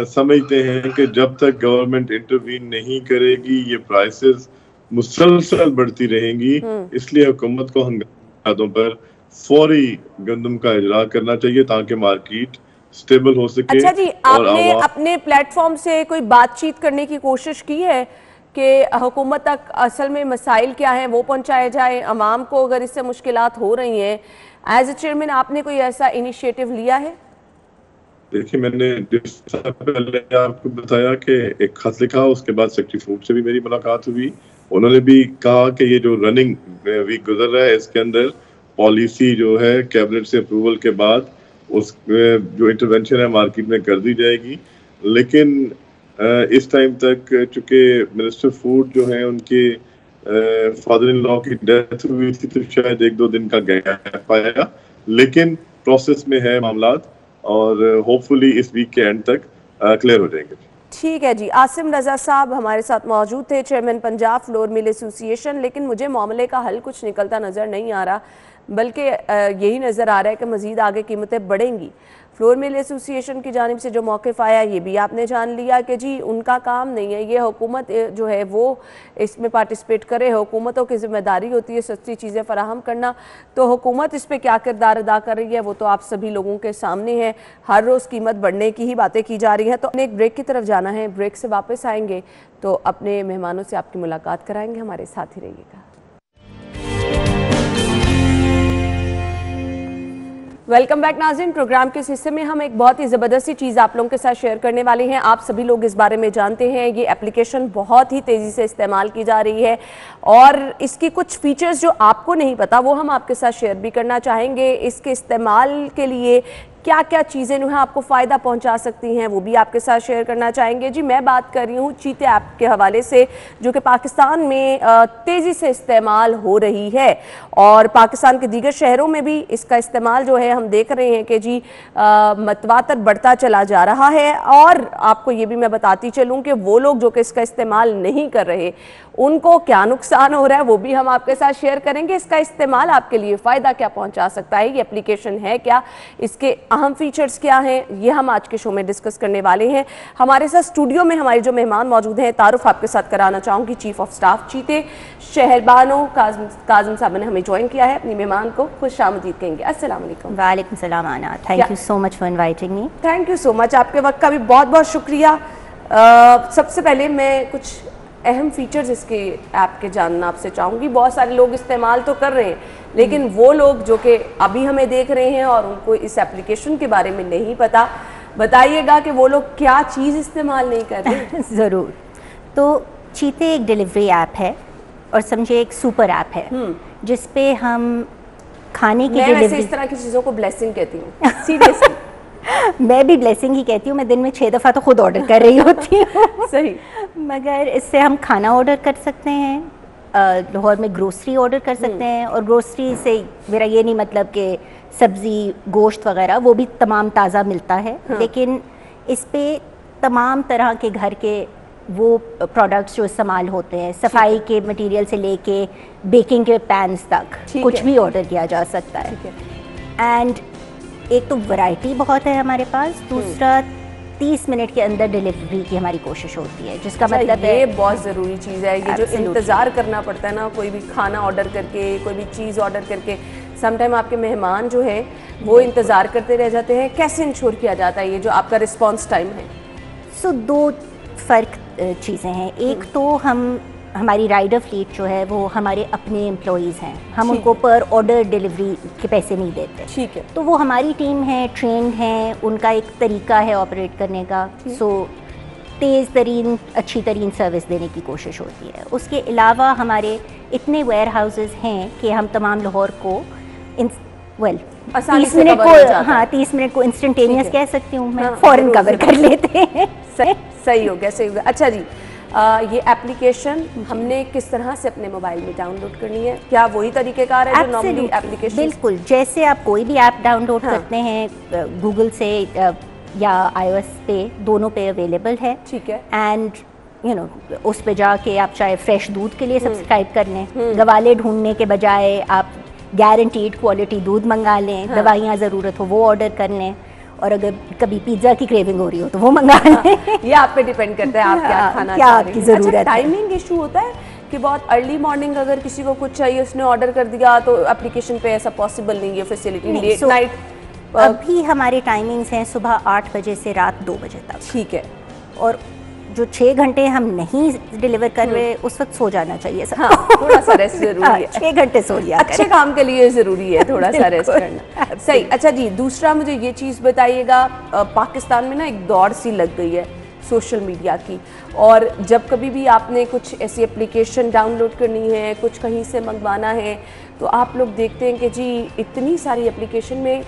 समझते हैं कि जब तक गवर्नमेंट इंटरवीन नहीं करेगी ये प्राइसेस मुसलसल बढ़ती रहेंगी। इसलिए हुकूमत को हंगामों पर फौरी गंदम का इजरा करना चाहिए ताकि मार्केट स्टेबल हो सके। अच्छा जी, आपने अपने प्लेटफॉर्म से कोई बातचीत करने की कोशिश की है कि हुकूमत तक असल में मसाइल क्या हैं वो पहुंचाए जाए, अवाम को अगर इससे मुश्किलात हो रही हैं? एज ए चेयरमैन आपने कोई ऐसा इनिशिएटिव लिया है? देखिए, मैंने जिस पहले आपको बताया कि एक खत लिखा, उसके बाद सेक्रेटरी फूड से भी मेरी मुलाकात हुई। उन्होंने भी कहा कि ये जो रनिंग वीक गुजर रहा है इसके अंदर पॉलिसी जो है कैबिनेट से अप्रूवल के बाद उस जो इंटरवेंशन है मार्केट में कर दी जाएगी। लेकिन इस टाइम तक चूंकि मिनिस्टर फूड जो है उनके फादर इन लॉ की डेथ हुई थी, तो शायद 1-2 दिन का गैप आया, लेकिन प्रोसेस में है मामलात, और होपफुली इस वीक के एंड तक क्लियर हो जाएंगे। ठीक है जी, आसिम रजा साहब हमारे साथ मौजूद थे, chairman Punjab flour mill association. लेकिन मुझे मामले का हल कुछ निकलता नज़र नहीं आ रहा, बल्कि यही नज़र आ रहा है कि मज़ीद आगे कीमतें बढ़ेंगी। फ्लोर मिल एसोसिएशन की जानिब से जो मौक़िफ़ आया ये भी आपने जान लिया कि जी उनका काम नहीं है, ये हुकूमत जो है वो इसमें पार्टिसिपेट करे। हुकूमतों की जिम्मेदारी होती है सस्ती चीज़ें फराहम करना, तो हुकूमत इस पर क्या किरदार अदा कर रही है वो तो आप सभी लोगों के सामने है। हर रोज़ कीमत बढ़ने की ही बातें की जा रही हैं। तो एक ब्रेक की तरफ जाना है, ब्रेक से वापस आएंगे तो अपने मेहमानों से आपकी मुलाकात कराएंगे। हमारे साथ ही रहिएगा। वेलकम बैक नाज़रीन, प्रोग्राम के इस हिस्से में हम एक बहुत ही ज़बरदस्त चीज़ आप लोगों के साथ शेयर करने वाले हैं। आप सभी लोग इस बारे में जानते हैं, ये एप्लीकेशन बहुत ही तेज़ी से इस्तेमाल की जा रही है, और इसकी कुछ फीचर्स जो आपको नहीं पता वो हम आपके साथ शेयर भी करना चाहेंगे। इसके इस्तेमाल के लिए क्या क्या चीज़ें जो हैं आपको फ़ायदा पहुंचा सकती हैं वो भी आपके साथ शेयर करना चाहेंगे। जी मैं बात कर रही हूँ चीते ऐप के हवाले से, जो कि पाकिस्तान में तेज़ी से इस्तेमाल हो रही है, और पाकिस्तान के दीगर शहरों में भी इसका इस्तेमाल जो है हम देख रहे हैं कि जी मतवातर बढ़ता चला जा रहा है। और आपको ये भी मैं बताती चलूँ कि वो लोग जो कि इसका इस्तेमाल नहीं कर रहे उनको क्या नुकसान हो रहा है वो भी हम आपके साथ शेयर करेंगे। इसका इस्तेमाल आपके लिए फ़ायदा क्या पहुँचा सकता है, ये एप्लीकेशन है क्या, इसके अहम फीचर्स क्या हैं, ये हम आज के शो में डिस्कस करने वाले हैं। हमारे साथ स्टूडियो में हमारे जो मेहमान मौजूद हैं, तारुफ आपके साथ कराना चाहूँगी, चीफ ऑफ स्टाफ चीते शहरबानो काजिम साहब ने हमें ज्वाइन किया है। अपनी मेहमान को खुशामदीद कहेंगे। अस्सलाम वालेकुम। वालेकुम सलाम आना, thank you so much for inviting me. Thank you so much, आपके वक्त का भी बहुत बहुत शुक्रिया। सबसे पहले मैं कुछ अहम फीचर्स इसके ऐप के जानना आपसे चाहूँगी। बहुत सारे लोग इस्तेमाल तो कर रहे हैं, लेकिन वो लोग जो कि अभी हमें देख रहे हैं और उनको इस एप्लीकेशन के बारे में नहीं पता, बताइएगा कि वो लोग क्या चीज़ इस्तेमाल नहीं कर रहे। ज़रूर। तो चीते एक डिलीवरी ऐप है और समझे एक सुपर ऐप है जिसपे हम खाने की मैं वैसे इस तरह की चीज़ों को ब्लेसिंग कहती हूँ, सीरियसली। मैं भी ब्लेसिंग ही कहती हूँ। मैं दिन में 6 दफ़ा तो खुद ऑर्डर कर रही होती हूँ। सही। मगर इससे हम खाना ऑर्डर कर सकते हैं, लाहौर में ग्रोसरी ऑर्डर कर सकते हैं। और ग्रोसरी से मेरा ये नहीं मतलब कि सब्ज़ी गोश्त वगैरह, वो भी तमाम ताज़ा मिलता है। लेकिन इस पे तमाम तरह के घर के वो प्रोडक्ट्स जो इस्तेमाल होते हैं, सफाई के मटेरियल से लेके बेकिंग के पैन्स तक कुछ भी ऑर्डर किया जा सकता है। एंड एक तो वैरायटी बहुत है हमारे पास, दूसरा 30 मिनट के अंदर डिलीवरी की हमारी कोशिश होती है, जिसका मतलब ये बहुत ज़रूरी चीज़ है। ये जो इंतज़ार करना पड़ता है ना, कोई भी खाना ऑर्डर करके, कोई भी चीज़ ऑर्डर करके, समटाइम आपके मेहमान जो है वो इंतज़ार करते रह जाते हैं। कैसे इंश्योर किया जाता है ये जो आपका रिस्पॉन्स टाइम है? सो 2 फ़र्क चीज़ें हैं। एक तो हमारी राइडर फ्लीट जो है वो हमारे अपने एम्प्लॉइज़ हैं, हम उनको पर ऑर्डर डिलीवरी के पैसे नहीं देते। ठीक है। तो वो हमारी टीम है, ट्रेंड हैं, उनका एक तरीका है ऑपरेट करने का। सो तेज़ तरीन अच्छी तरीन सर्विस देने की कोशिश होती है। उसके अलावा हमारे इतने वेयर हाउसेज़ हैं कि हम तमाम लाहौर को 30 मिनट को 30 मिनट को इंस्टेंटेनियस कह सकती हूँ मैं, फ़ौरन कवर कर लेते हैं। सही हो गया, सही हो गया। अच्छा जी, ये एप्लीकेशन हमने किस तरह से अपने मोबाइल में डाउनलोड करनी है? क्या वही तरीक़ेकार है जो नॉर्मली एप्लीकेशन? बिल्कुल, जैसे आप कोई भी ऐप डाउनलोड करते हैं गूगल से या iOS पे, दोनों पे अवेलेबल है। ठीक है। एंड यू नो उस पे जाके आप चाहे फ्रेश दूध के लिए सब्सक्राइब कर लें, गवाले ढूंढने के बजाय आप गारंटीड क्वालिटी दूध मंगा लें, दवाइयाँ ज़रूरत हो वो ऑर्डर कर लें, और अगर कभी पिज्ज़ा की क्रेविंग हो रही हो तो वो मंगा लें। ये आप पे डिपेंड करता है आप क्या खाना क्या आपकी ज़रूरत है। टाइमिंग इशू होता है कि बहुत अर्ली मॉर्निंग अगर किसी को कुछ चाहिए, उसने ऑर्डर कर दिया, तो एप्लीकेशन पे ऐसा पॉसिबल नहीं है फैसिलिटी। लेट नाइट अभी हमारे टाइमिंग्स हैं सुबह 8 बजे से रात 2 बजे तक। ठीक है। और जो 6 घंटे हम नहीं डिलीवर कर रहे उस वक्त सो जाना चाहिए। हाँ, थोड़ा सा रेस्ट जरूरी है। 6 घंटे सो लिया अच्छे काम के लिए जरूरी है थोड़ा सा रेस्ट करना। सही। अच्छा जी, दूसरा मुझे ये चीज़ बताइएगा, पाकिस्तान में ना एक दौड़ सी लग गई है सोशल मीडिया की, और जब कभी भी आपने कुछ ऐसी एप्लीकेशन डाउनलोड करनी है, कुछ कहीं से मंगवाना है, तो आप लोग देखते हैं कि जी इतनी सारी एप्लीकेशन में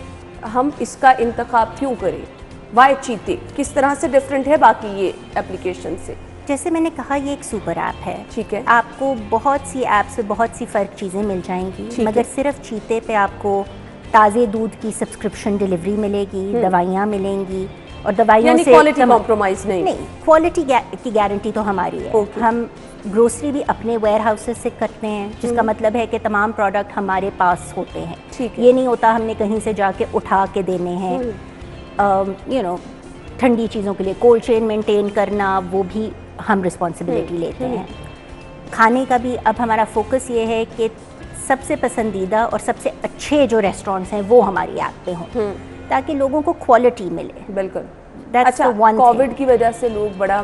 हम इसका इंतखाब क्यों करें? वाई चीते किस तरह से डिफरेंट है बाकी ये एप्लीकेशन से? जैसे मैंने कहा, ये एक सुपर ऐप है। ठीक है। आपको बहुत सी ऐप से बहुत सी फ़र्क चीज़ें मिल जाएंगी, मगर सिर्फ चीते पे आपको ताज़े दूध की सब्सक्रिप्शन डिलीवरी मिलेगी, दवाइयाँ मिलेंगी, और दवाइयों से क्वालिटी कॉम्प्रोमाइज़ नहीं, क्वालिटी की गारंटी तो हमारी है। हम ग्रोसरी भी अपने वेयर हाउसेस से करते हैं, जिसका मतलब है कि तमाम प्रोडक्ट हमारे पास होते हैं। ठीक है। ये नहीं होता हमने कहीं से जाके उठा के देने हैं। यू नो ठंडी चीज़ों के लिए कोल्ड चेन मेंटेन करना, वो भी हम रिस्पॉन्सिबिलिटी लेते हैं। खाने का भी अब हमारा फोकस ये है कि सबसे पसंदीदा और सबसे अच्छे जो रेस्टोरेंट्स हैं वो हमारी ऐप पे हों, ताकि लोगों को क्वालिटी मिले। बिल्कुल। That's अच्छा, कोविड की वजह से लोग बड़ा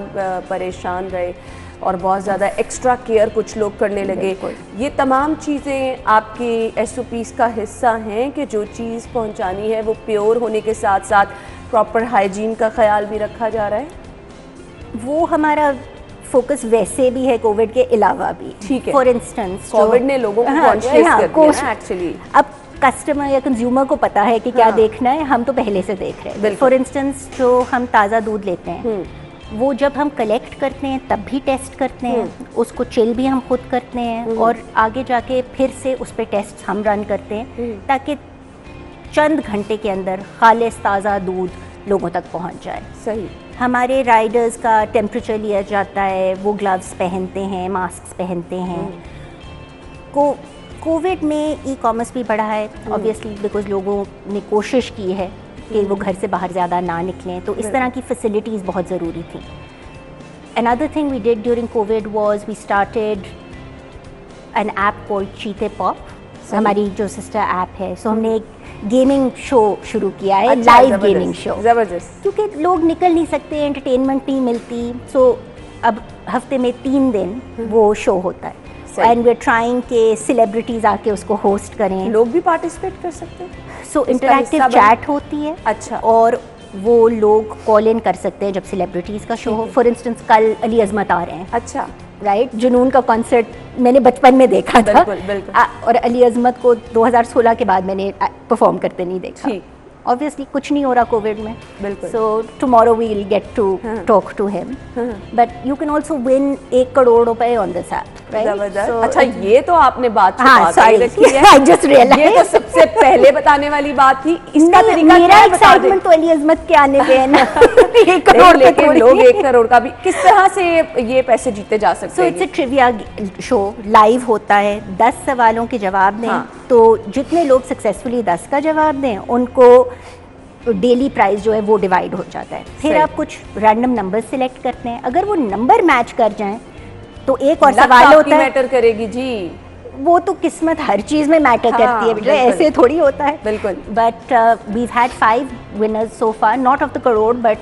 परेशान रहे और बहुत ज़्यादा एक्स्ट्रा केयर कुछ लोग करने लगे। ये तमाम चीज़ें आपकी SOPs का हिस्सा हैं कि जो चीज़ पहुंचानी है वो प्योर होने के साथ साथ प्रॉपर हाइजीन का ख्याल भी रखा जा रहा है? वो हमारा फोकस वैसे भी है कोविड के अलावा भी। ठीक है। फॉर इंस्टेंस कोविड ने लोगों को कॉन्शियस कर दिया एक्चुअली। अब कस्टमर या कंज्यूमर को पता है कि क्या देखना है, हम तो पहले से देख रहे हैं। फॉर इंस्टेंस जो हम ताज़ा दूध लेते हैं, वो जब हम कलेक्ट करते हैं तब भी टेस्ट करते हैं, उसको चिल भी हम खुद करते हैं, और आगे जाके फिर से उस पर टेस्ट हम रन करते हैं, ताकि चंद घंटे के अंदर खालिस ताज़ा दूध लोगों तक पहुंच जाए। सही। हमारे राइडर्स का टेम्परेचर लिया जाता है, वो ग्लव्स पहनते हैं, मास्क पहनते हैं। कोविड में ई कॉमर्स भी बढ़ा है ऑब्वियसली, बिकॉज लोगों ने कोशिश की है कि वो घर से बाहर ज़्यादा ना निकलें, तो इस तरह की फैसिलिटीज़ बहुत ज़रूरी थी। Another thing we did during COVID was we started an app called Cheetah Pop. हमारी जो सिस्टर ऐप है, सो हमने एक गेमिंग शो शुरू किया है, लाइव गेमिंग शो। जबरदस्त। क्योंकि लोग निकल नहीं सकते, एंटरटेनमेंट नहीं मिलती, सो अब हफ्ते में 3 दिन वो शो होता है। एंड वी आर ट्राइंग के सेलिब्रिटीज आके उसको होस्ट करें, लोग भी पार्टिसिपेट कर सकते हैं। सो इंटरैक्टिव चैट होती है। अच्छा। और वो लोग कॉल इन कर सकते हैं जब सेलिब्रिटीज़ का शो हो। फॉर इंस्टेंस कल अली अजमत आ रहे हैं। अच्छा। राइट, जुनून का कॉन्सर्ट मैंने बचपन में देखा था। बिल्कुल, बिल्कुल। और अली अजमत को 2016 के बाद मैंने परफॉर्म करते नहीं देखा। ऑब्वियसली कुछ नहीं हो रहा कोविड में। बिल्कुल। So tomorrow we will get to talk to him, but you can also win 1 crore रुपए ऑन दिस ऐप। अच्छा, ये तो आपने बात रखी है। I just realized. ये तो सबसे पहले बताने वाली बात थी। इसका तरीका मेरा एक्साइटमेंट तो अली अजमत के आने पे है ना। 1 करोड़, लेकिन लोग 1 करोड़ का भी किस तरह से ये पैसे जीते जा सकते हैं? So it's a trivia show, live होता है, 10 सवालों के जवाब दें। तो जितने लोग सक्सेसफुली 10 का जवाब दें उनको डेली प्राइस जो है वो डिवाइड हो जाता है। फिर आप कुछ रैंडम नंबर सिलेक्ट करते हैं, अगर वो नंबर मैच कर जाएं तो एक और सवाल होता है। मैटर करेगी जी, वो तो किस्मत हर चीज में मैटर करती है बेटा, ऐसे थोड़ी होता है। बिल्कुल। But we had 5 winners so far, not of the crore, but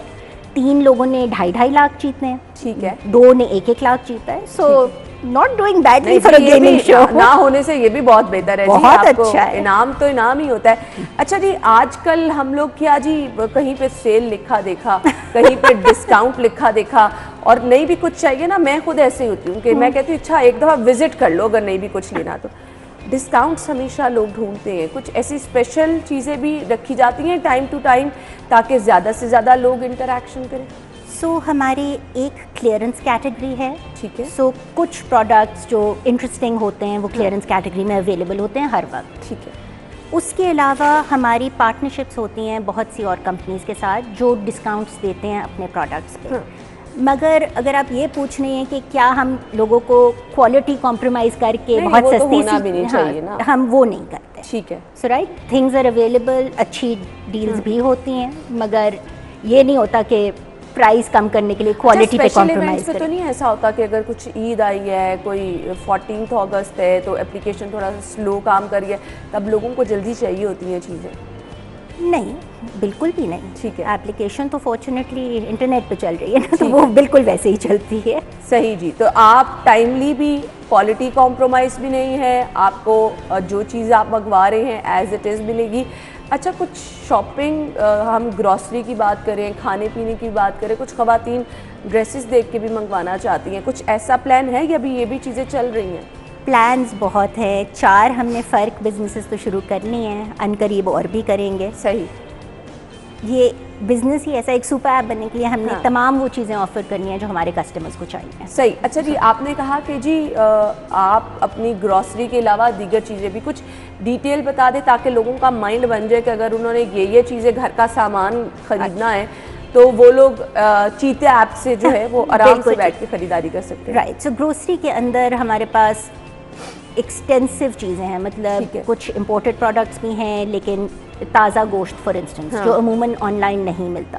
3 लोगों ने 2.5 लाख जीते हैं। ठीक है। 2 ने 1-1 लाख जीता है। So not doing badly for a gaming show. ना होने से ये भी बहुत बेहतर है। बहुत अच्छा है। इनाम तो इनाम ही होता है। अच्छा जी, आजकल हम लोग क्या जी, कहीं पे सेल लिखा देखा, कहीं पे डिस्काउंट लिखा देखा, और नहीं भी कुछ चाहिए ना, मैं खुद ऐसे ही होती हूँ कि मैं कहती हूँ अच्छा एक दफ़ा विजिट कर लो अगर नहीं भी कुछ लेना तो। डिस्काउंट्स हमेशा लोग ढूंढते हैं, कुछ ऐसी स्पेशल चीज़ें भी रखी जाती हैं टाइम टू टाइम ताकि ज़्यादा से ज़्यादा लोग इंटरेक्शन करें। सो हमारी एक क्लियरेंस कैटेगरी है। ठीक है। सो कुछ प्रोडक्ट्स जो इंटरेस्टिंग होते हैं वो क्लियरेंस कैटेगरी में अवेलेबल होते हैं हर वक्त। ठीक है। उसके अलावा हमारी पार्टनरशिप्स होती हैं बहुत सी और कंपनीज़ के साथ जो डिस्काउंट्स देते हैं अपने प्रोडक्ट्स पे। मगर अगर आप ये पूछ रहे हैं कि क्या हम लोगों को क्वालिटी कॉम्प्रोमाइज़ करके बहुत वो तो सस्ती होना भी नहीं चाहिए ना। हम वो नहीं करते। ठीक है। सो राइट, थिंग्स आर अवेलेबल, अच्छी डील्स भी होती हैं, मगर ये नहीं होता कि प्राइस कम करने के लिए क्वालिटी पे कॉम्प्रोमाइज करें। तो नहीं ऐसा होता कि अगर कुछ ईद आई है, कोई 14 अगस्त है, तो एप्लीकेशन थोड़ा सा स्लो काम कर रही है, तब लोगों को जल्दी चाहिए होती हैं चीज़ें? नहीं, बिल्कुल भी नहीं। ठीक है। एप्लीकेशन तो फॉर्चुनेटली इंटरनेट पे चल रही है ना, तो वो बिल्कुल वैसे ही चलती है। सही जी। तो आप टाइमली भी, क्वालिटी कॉम्प्रोमाइज़ भी नहीं है, आपको जो चीज़ आप मंगवा रहे हैं एज इट इज़ मिलेगी। अच्छा, कुछ शॉपिंग, हम ग्रॉसरी की बात करें, खाने पीने की बात करें, कुछ ख़वातीन ड्रेसेस देख के भी मंगवाना चाहती हैं, कुछ ऐसा प्लान है या भी ये भी चीज़ें चल रही हैं? प्लान्स बहुत है। 4 हमने फ़र्क बिजनेसेस तो शुरू करनी है, अनकरीब और भी करेंगे। सही। ये बिजनेस ही ऐसा एक सुपर ऐप बनने के लिए हमने तमाम वो चीज़ें ऑफर करनी है जो हमारे कस्टमर्स को चाहिए। सही। अच्छा जी, आपने कहा कि जी आप अपनी ग्रॉसरी के अलावा दीगर चीज़ें भी, कुछ डिटेल बता दें ताकि लोगों का माइंड बन जाए कि अगर उन्होंने ये चीज़ें घर का सामान खरीदना है तो वो लोग चीता ऐप से जो है वो आराम से बैठ के खरीदारी कर सकते हैं। राइट। सो ग्रोसरी के अंदर हमारे पास एक्सटेंसिव चीज़ें हैं, मतलब कुछ इंपोर्टेड प्रोडक्ट्स भी हैं, लेकिन ताज़ा गोश्त फॉर इंस्टेंस जो अमूमन ऑनलाइन नहीं मिलता,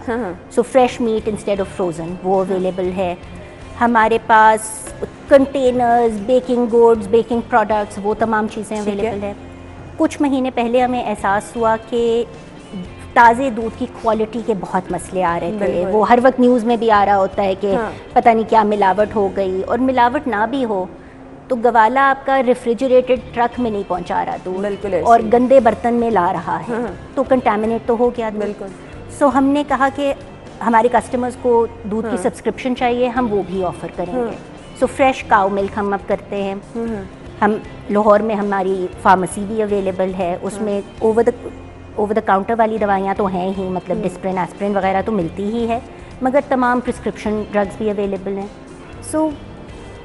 so fresh meat instead of frozen वो अवेलेबल है। हमारे पास containers, baking goods, baking products, वो तमाम चीज़ें अवेलेबल है। कुछ महीने पहले हमें एहसास हुआ कि ताज़े दूध की क्वालिटी के बहुत मसले आ रहे थे। वो हर वक्त न्यूज़ में भी आ रहा होता है कि पता नहीं क्या मिलावट हो गई, और मिलावट ना भी हो तो गवाला आपका रेफ्रिजरेटेड ट्रक में नहीं पहुंचा रहा दूध और गंदे बर्तन में ला रहा है, तो कंटामिनेट तो हो गया। बिल्कुल। सो हमने कहा कि हमारे कस्टमर्स को दूध की सब्सक्रिप्शन चाहिए, हम वो भी ऑफ़र करेंगे। सो फ्रेश काउ मिल्क हम अब करते हैं। हम लाहौर में हमारी फार्मेसी भी अवेलेबल है, उसमें ओवर द काउंटर वाली दवाइयाँ तो हैं ही, मतलब डिस्प्रिन, एस्प्रिन वगैरह तो मिलती ही है, मगर तमाम प्रिस्क्रिप्शन ड्रग्स भी अवेलेबल हैं। सो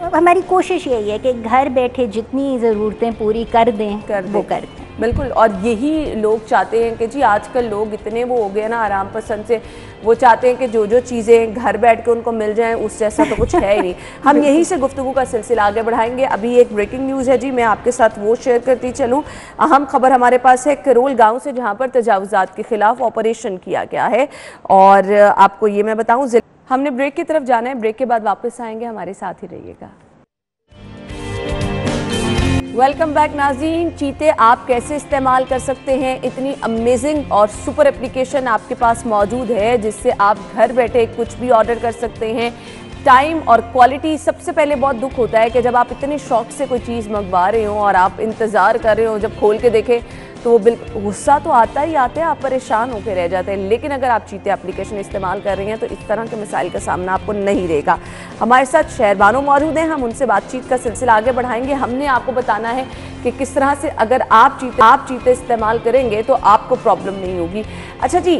हमारी कोशिश यही है कि घर बैठे जितनी ज़रूरतें पूरी कर दें वो कर दें। बिल्कुल। और यही लोग चाहते हैं कि जी आजकल लोग इतने वो हो गए ना आराम पसंद से, वो चाहते हैं कि जो जो चीज़ें घर बैठ के उनको मिल जाएं उस जैसा तो कुछ है ही नहीं। हम यहीं से गुफ्तगू का सिलसिला आगे बढ़ाएंगे। अभी एक ब्रेकिंग न्यूज़ है जी, मैं आपके साथ वो शेयर करती चलूँ। अहम खबर हमारे पास है करोल गाँव से, जहाँ पर तजावुज़ात के खिलाफ ऑपरेशन किया गया है। और आपको ये मैं बताऊँ, हमने ब्रेक की तरफ जाना है, ब्रेक के बाद वापस आएंगे, हमारे साथ ही रहिएगा। वेलकम बैक नाज़रीन। चीते आप कैसे इस्तेमाल कर सकते हैं, इतनी अमेजिंग और सुपर एप्लीकेशन आपके पास मौजूद है जिससे आप घर बैठे कुछ भी ऑर्डर कर सकते हैं। टाइम और क्वालिटी, सबसे पहले बहुत दुख होता है कि जब आप इतने शौक से कोई चीज़ मंगवा रहे हो और आप इंतज़ार कर रहे हो, जब खोल के देखें तो वो बिल्कुल गुस्सा तो आता ही आता है, आप परेशान होकर रह जाते हैं। लेकिन अगर आप चीते एप्लीकेशन इस्तेमाल कर रही हैं तो इस तरह के मसाइल का सामना आपको नहीं रहेगा। हमारे साथ शहरबानो मौजूद हैं, हम उनसे बातचीत का सिलसिला आगे बढ़ाएंगे। हमने आपको बताना है कि किस तरह से अगर आप चीते इस्तेमाल करेंगे तो आपको प्रॉब्लम नहीं होगी। अच्छा जी,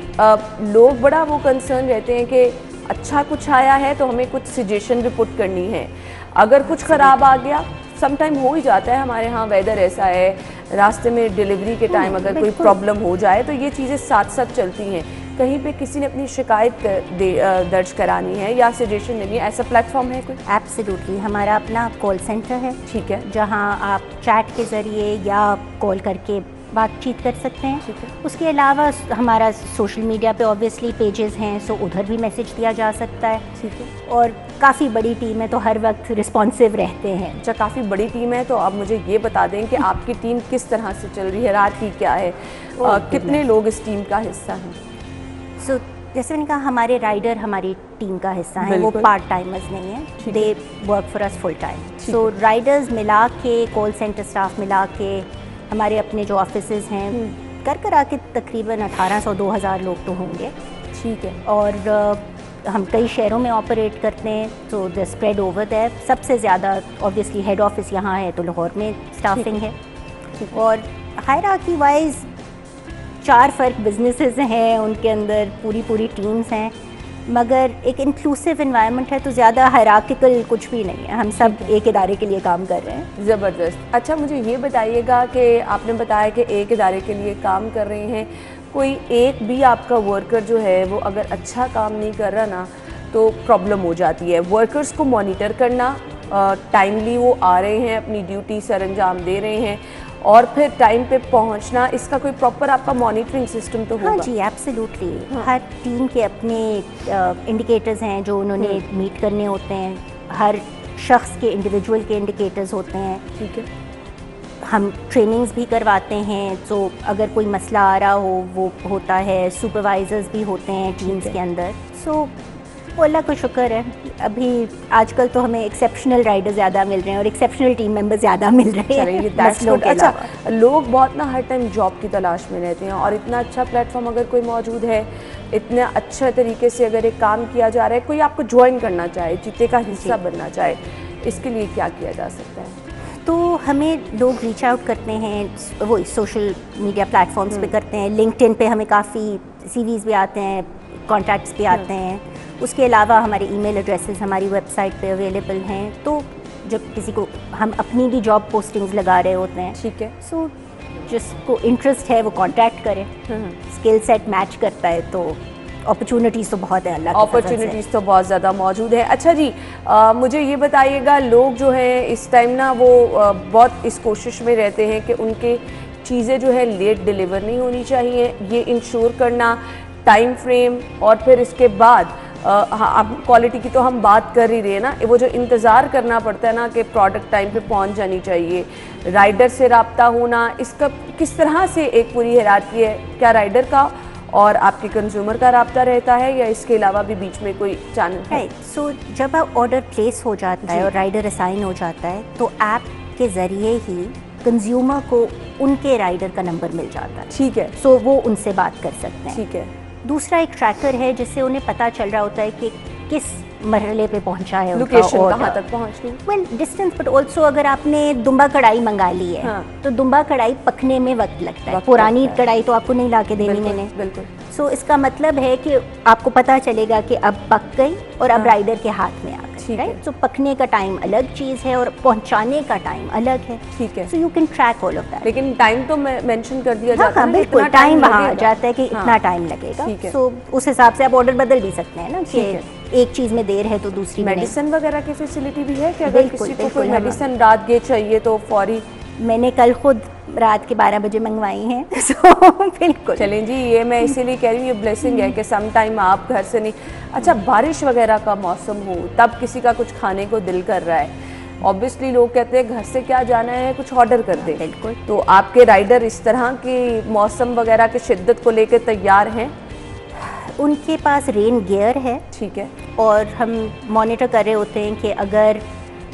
लोग बड़ा वो कंसर्न रहते हैं कि अच्छा कुछ आया है तो हमें कुछ सजेशन भी पुट करनी है। अगर कुछ ख़राब आ गया, समटाइम हो ही जाता है, हमारे यहाँ वेदर ऐसा है, रास्ते में डिलीवरी के टाइम अगर कोई प्रॉब्लम हो जाए तो ये चीज़ें साथ साथ चलती हैं। कहीं पे किसी ने अपनी शिकायत दर्ज करानी है या सजेशन देनी है, ऐसा प्लेटफॉर्म है कोई? एब्सोल्युटली, हमारा अपना कॉल सेंटर है, ठीक है, जहां आप चैट के ज़रिए या कॉल करके बातचीत कर सकते हैं। ठीक है। उसके अलावा हमारा सोशल मीडिया पे ऑब्वियसली पेजेस हैं, सो उधर भी मैसेज दिया जा सकता है। ठीक है। और काफ़ी बड़ी टीम है तो हर वक्त रिस्पॉन्सिव रहते हैं। अच्छा, काफ़ी बड़ी टीम है तो आप मुझे ये बता दें कि आपकी टीम किस तरह से चल रही है, रात की क्या है, कितने लोग इस टीम का हिस्सा हैं? सो जैसे मैंने कहा, हमारे राइडर हमारी टीम का हिस्सा हैं, वो पार्ट टाइमर्स नहीं हैं, they work for us full time. So Riders मिला के, कॉल सेंटर स्टाफ मिला के, हमारे अपने जो ऑफिसेज हैं कर आके तकरीबन 1800-2000 लोग तो होंगे। ठीक है। और हम कई शहरों में ऑपरेट करते हैं, तो द स्प्रेड ओवर दैट। सबसे ज़्यादा ऑब्वियसली हेड ऑफिस यहाँ है तो लाहौर में स्टाफिंग है। और हायरार्की वाइज 4 फ़र्क बिजनेसेस हैं, उनके अंदर पूरी टीम्स हैं, मगर एक इंक्लूसिव एनवायरनमेंट है तो ज़्यादा हायरार्किकल कुछ भी नहीं है। हम सब एक इदारे के लिए काम कर रहे हैं। ज़बरदस्त। अच्छा, मुझे ये बताइएगा कि आपने बताया कि एक इदारे के लिए काम कर रहे हैं, कोई एक भी आपका वर्कर जो है वो अगर अच्छा काम नहीं कर रहा ना तो प्रॉब्लम हो जाती है। वर्कर्स को मॉनिटर करना, टाइमली वो आ रहे हैं, अपनी ड्यूटी सर अंजाम दे रहे हैं, और फिर टाइम पे पहुंचना, इसका कोई प्रॉपर आपका मॉनिटरिंग सिस्टम तो होगा? हाँ जी, एब्सोल्युटली। हर टीम के अपने इंडिकेटर्स हैं जो उन्होंने मीट करने होते हैं, हर शख्स के इंडिविजुअल के इंडिकेटर्स होते हैं। ठीक है। हम ट्रेनिंग्स भी करवाते हैं, तो अगर कोई मसला आ रहा हो वो होता है। सुपरवाइजर्स भी होते हैं टीम्स के अंदर। सो अल्लाह का शुक्र है, अभी आजकल तो हमें एक्सेप्शनल राइडर ज़्यादा मिल रहे हैं और एक्सेप्शनल टीम मेंबर ज़्यादा मिल रहे हैं मसलों के अलावा। अच्छा, लोग बहुत ना हर टाइम जॉब की तलाश में रहते हैं, और इतना अच्छा प्लेटफॉर्म अगर कोई मौजूद है, इतना अच्छा तरीके से अगर एक काम किया जा रहा है, कोई आपको ज्वाइन करना चाहे, चीते का हिस्सा बनना चाहे, इसके लिए क्या किया जा सकता है? तो हमें लोग रीच आउट करते हैं, वो सोशल मीडिया प्लेटफॉर्म्स पे करते हैं। लिंक्डइन पे हमें काफ़ी सीवीज़ भी आते हैं, कॉन्टैक्ट्स भी आते हैं। उसके अलावा हमारे ईमेल एड्रेसेस हमारी वेबसाइट पे अवेलेबल हैं, तो जब किसी को, हम अपनी भी जॉब पोस्टिंग्स लगा रहे होते हैं। ठीक है। सो जिसको इंटरेस्ट है वो कांटेक्ट करे, स्किल सेट मैच करता है तो अपॉर्चुनिटीज़ तो बहुत है, अल्लाह की अपॉर्चुनिटीज़ तो बहुत ज़्यादा मौजूद है। अच्छा जी, मुझे ये बताइएगा, लोग जो हैं इस टाइम ना वो बहुत इस कोशिश में रहते हैं कि उनके चीज़ें जो है लेट डिलीवर नहीं होनी चाहिए, ये इंश्योर करना, टाइम फ्रेम, और फिर इसके बाद अब क्वालिटी की तो हम बात कर ही रहे हैं ना, वो जो इंतज़ार करना पड़ता है ना कि प्रोडक्ट टाइम पे पहुंच जानी चाहिए, राइडर से रब्ता होना, इसका किस तरह से एक पूरी हिरारकी है? क्या राइडर का और आपके कंज्यूमर का रब्ता रहता है या इसके अलावा भी बीच में कोई चैनल है? सो जब आप ऑर्डर प्लेस हो जाता है और राइडर असाइन हो जाता है तो ऐप के ज़रिए ही कंज्यूमर को उनके राइडर का नंबर मिल जाता है। ठीक है। सो वो उनसे बात कर सकते हैं। ठीक है। दूसरा एक ट्रैकर है जिससे उन्हें पता चल रहा होता है कि किस मरहले पे पहुंचा है, लोकेशन कहाँ तक पहुँच गई, वेल डिस्टेंस, बट ऑल्सो अगर आपने दुम्बा कढ़ाई मंगा ली है, हाँ, तो दुम्बा कढ़ाई पकने में वक्त लगता है, पुरानी कढ़ाई तो आपको नहीं ला के देनी मैंने। बिल्कुल। सो इसका मतलब है कि आपको पता चलेगा कि अब पक गई और अब राइडर के हाथ में आ गई। ठीक है। राइट। सो पकने का टाइम अलग चीज़ है और पहुंचाने का टाइम अलग है। ठीक है। So you can track all of that. लेकिन टाइम तो मेंशन कर दिया जाता है हाँ ना, बिल्कुल, इतना टाइम वहाँ लगेगा। जाता है कि हाँ, इतना टाइम लगेगा। ठीक है। सो उस हिसाब से आप ऑर्डर बदल भी सकते हैं ना कि ठीक है। एक चीज़ में देर है तो दूसरी में नहीं। मेडिसिन वगैरह की फैसिलिटी भी है कि अगर बिल्कुल, किसी को बिल्कुल, कोई हम- मेडिसिन रात के चाहिए तो फौरी? मैंने कल खुद रात के 12 बजे मंगवाई हैं। सो बिल्कुल। चलें जी, ये मैं इसीलिए कह रही हूँ, ये ब्लेसिंग है कि सम टाइम आप घर से नहीं, अच्छा बारिश वगैरह का मौसम हो तब किसी का कुछ खाने को दिल कर रहा है, ऑब्वियसली लोग कहते हैं घर से क्या जाना है, कुछ ऑर्डर कर दे। बिल्कुल। तो आपके राइडर इस तरह के मौसम वगैरह की शिद्दत को लेकर तैयार हैं? उनके पास रेन गियर है ठीक है। और हम मॉनिटर कर रहे होते हैं कि अगर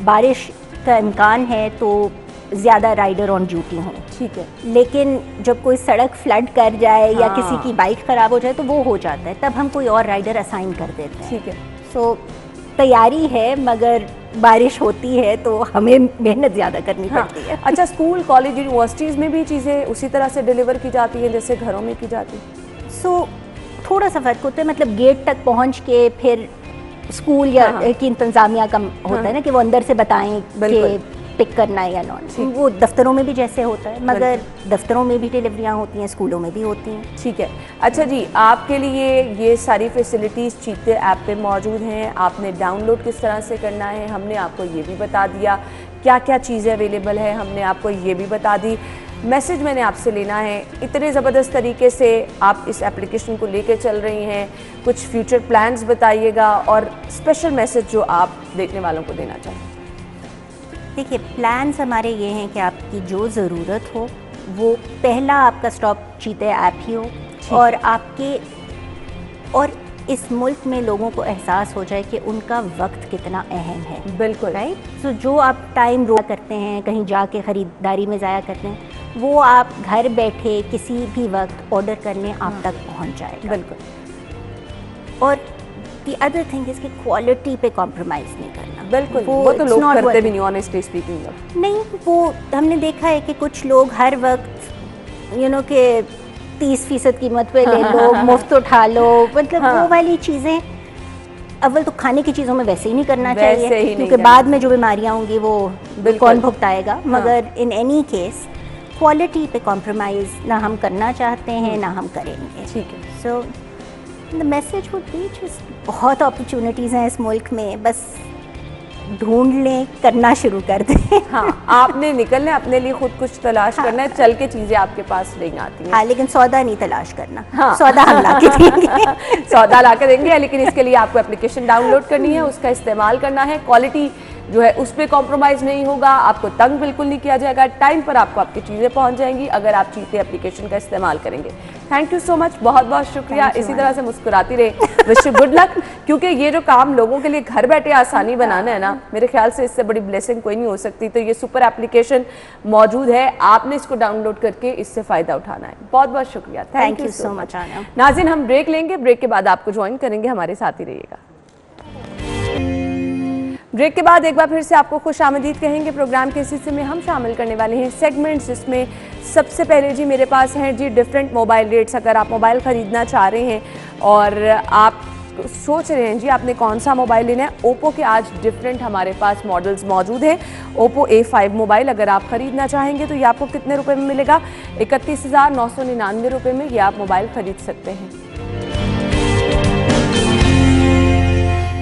बारिश का इम्कान है तो ज़्यादा राइडर ऑन ड्यूटी हों। ठीक है। लेकिन जब कोई सड़क फ्लड कर जाए या हाँ। किसी की बाइक ख़राब हो जाए तो वो हो जाता है, तब हम कोई और राइडर असाइन कर देते हैं। ठीक है। सो तैयारी है, मगर बारिश होती है तो हमें मेहनत ज़्यादा करनी हाँ। पड़ती है। अच्छा, स्कूल कॉलेज यूनिवर्सिटीज़ में भी चीज़ें उसी तरह से डिलीवर की जाती हैं जैसे घरों में की जाती है? सो थोड़ा सा फ़र्क होता है, मतलब गेट तक पहुंच के फिर स्कूल या हाँ। की इंतज़ामिया का होता है ना कि वो अंदर से बताएं बिल्कुल। कि पिक करना है या नॉट। वो दफ्तरों में भी जैसे होता है, मगर दफ्तरों में भी डिलीवरियाँ होती हैं, स्कूलों में भी होती हैं। ठीक है। अच्छा जी, आपके लिए ये सारी फैसिलिटीज़ चीते ऐप पे मौजूद हैं, आपने डाउनलोड किस तरह से करना है हमने आपको ये भी बता दिया, क्या क्या चीज़ें अवेलेबल है हमने आपको ये भी बता दी। मैसेज मैंने आपसे लेना है, इतने ज़बरदस्त तरीके से आप इस एप्लीकेशन को लेके चल रही हैं, कुछ फ्यूचर प्लान्स बताइएगा और स्पेशल मैसेज जो आप देखने वालों को देना चाहें। देखिए, प्लान्स हमारे ये हैं कि आपकी जो ज़रूरत हो वो पहला आपका स्टॉप चीते ऐप ही हो, और आपके और इस मुल्क में लोगों को एहसास हो जाए कि उनका वक्त कितना अहम है। बिल्कुल। राइट। सो जो आप टाइम रो करते हैं, कहीं जाके ख़रीदारी में ज़ाया करते हैं, वो आप घर बैठे किसी भी वक्त ऑर्डर करने आप तक पहुंच जाएगा। बिल्कुल। और दी अदर थिंग इसकी क्वालिटी पे कॉम्प्रोमाइज़ नहीं करना। बिल्कुल, वो तो it's लोग not करते worth भी it. नहीं, ऑनेस्टली स्पीकिंग। नहीं, वो हमने देखा है कि कुछ लोग हर वक्त के 30% कीमत पे ले लो, मुफ्त उठा लो, मतलब वो वाली चीज़ें अव्वल तो खाने की चीज़ों में वैसे ही नहीं करना वैसे ही चाहिए, नहीं क्योंकि करना बाद में जो बीमारियाँ होंगी वो बिल्कुल। कौन भुगताएगा। मगर इन एनी केस क्वालिटी पे कॉम्प्रोमाइज़ ना हम करना चाहते हैं ना हम करेंगे। ठीक है। So the message would be just बहुत अपॉर्चुनिटीज़ हैं इस मुल्क में, बस ढूंढ लें, करना शुरू कर दें। हाँ, आपने निकलना है, अपने लिए खुद कुछ तलाश करना है, चल के चीज़ें आपके पास नहीं आती हैं। हाँ, लेकिन सौदा नहीं तलाश करना। हाँ। सौदा हम ला के देंगे। सौदा ला के देंगे, लेकिन इसके लिए आपको एप्लीकेशन डाउनलोड करनी है, उसका इस्तेमाल करना है, क्वालिटी जो है उस पर कॉम्प्रोमाइज़ नहीं होगा, आपको तंग बिल्कुल नहीं किया जाएगा, टाइम पर आपको आपकी चीज़ें पहुंच जाएंगी अगर आप चीते एप्लीकेशन का इस्तेमाल करेंगे। थैंक यू सो मच, बहुत बहुत शुक्रिया। इसी तरह से मुस्कुराती रहे, विश यू गुड लक, क्योंकि ये जो काम लोगों के लिए घर बैठे आसानी बनाना है ना, मेरे ख्याल से इससे बड़ी ब्लेसिंग कोई नहीं हो सकती। तो ये सुपर एप्लीकेशन मौजूद है, आपने इसको डाउनलोड करके इससे फ़ायदा उठाना है। बहुत बहुत शुक्रिया, थैंक यू सो मच। नाज़रीन, हम ब्रेक लेंगे, ब्रेक के बाद आपको ज्वाइन करेंगे, हमारे साथ ही रहिएगा। ब्रेक के बाद एक बार फिर से आपको खुशामदीद कहेंगे। प्रोग्राम के इस हिस्से में हम शामिल करने वाले हैं सेगमेंट्स, जिसमें सबसे पहले जी मेरे पास हैं जी डिफरेंट मोबाइल रेट्स। अगर आप मोबाइल ख़रीदना चाह रहे हैं और आप सोच रहे हैं जी आपने कौन सा मोबाइल लेना है, ओप्पो के आज डिफरेंट हमारे पास मॉडल्स मौजूद हैं। ओप्पो A5 मोबाइल अगर आप ख़रीदना चाहेंगे तो ये आपको कितने रुपए में मिलेगा? 31,999 रुपये में ये आप मोबाइल ख़रीद सकते हैं।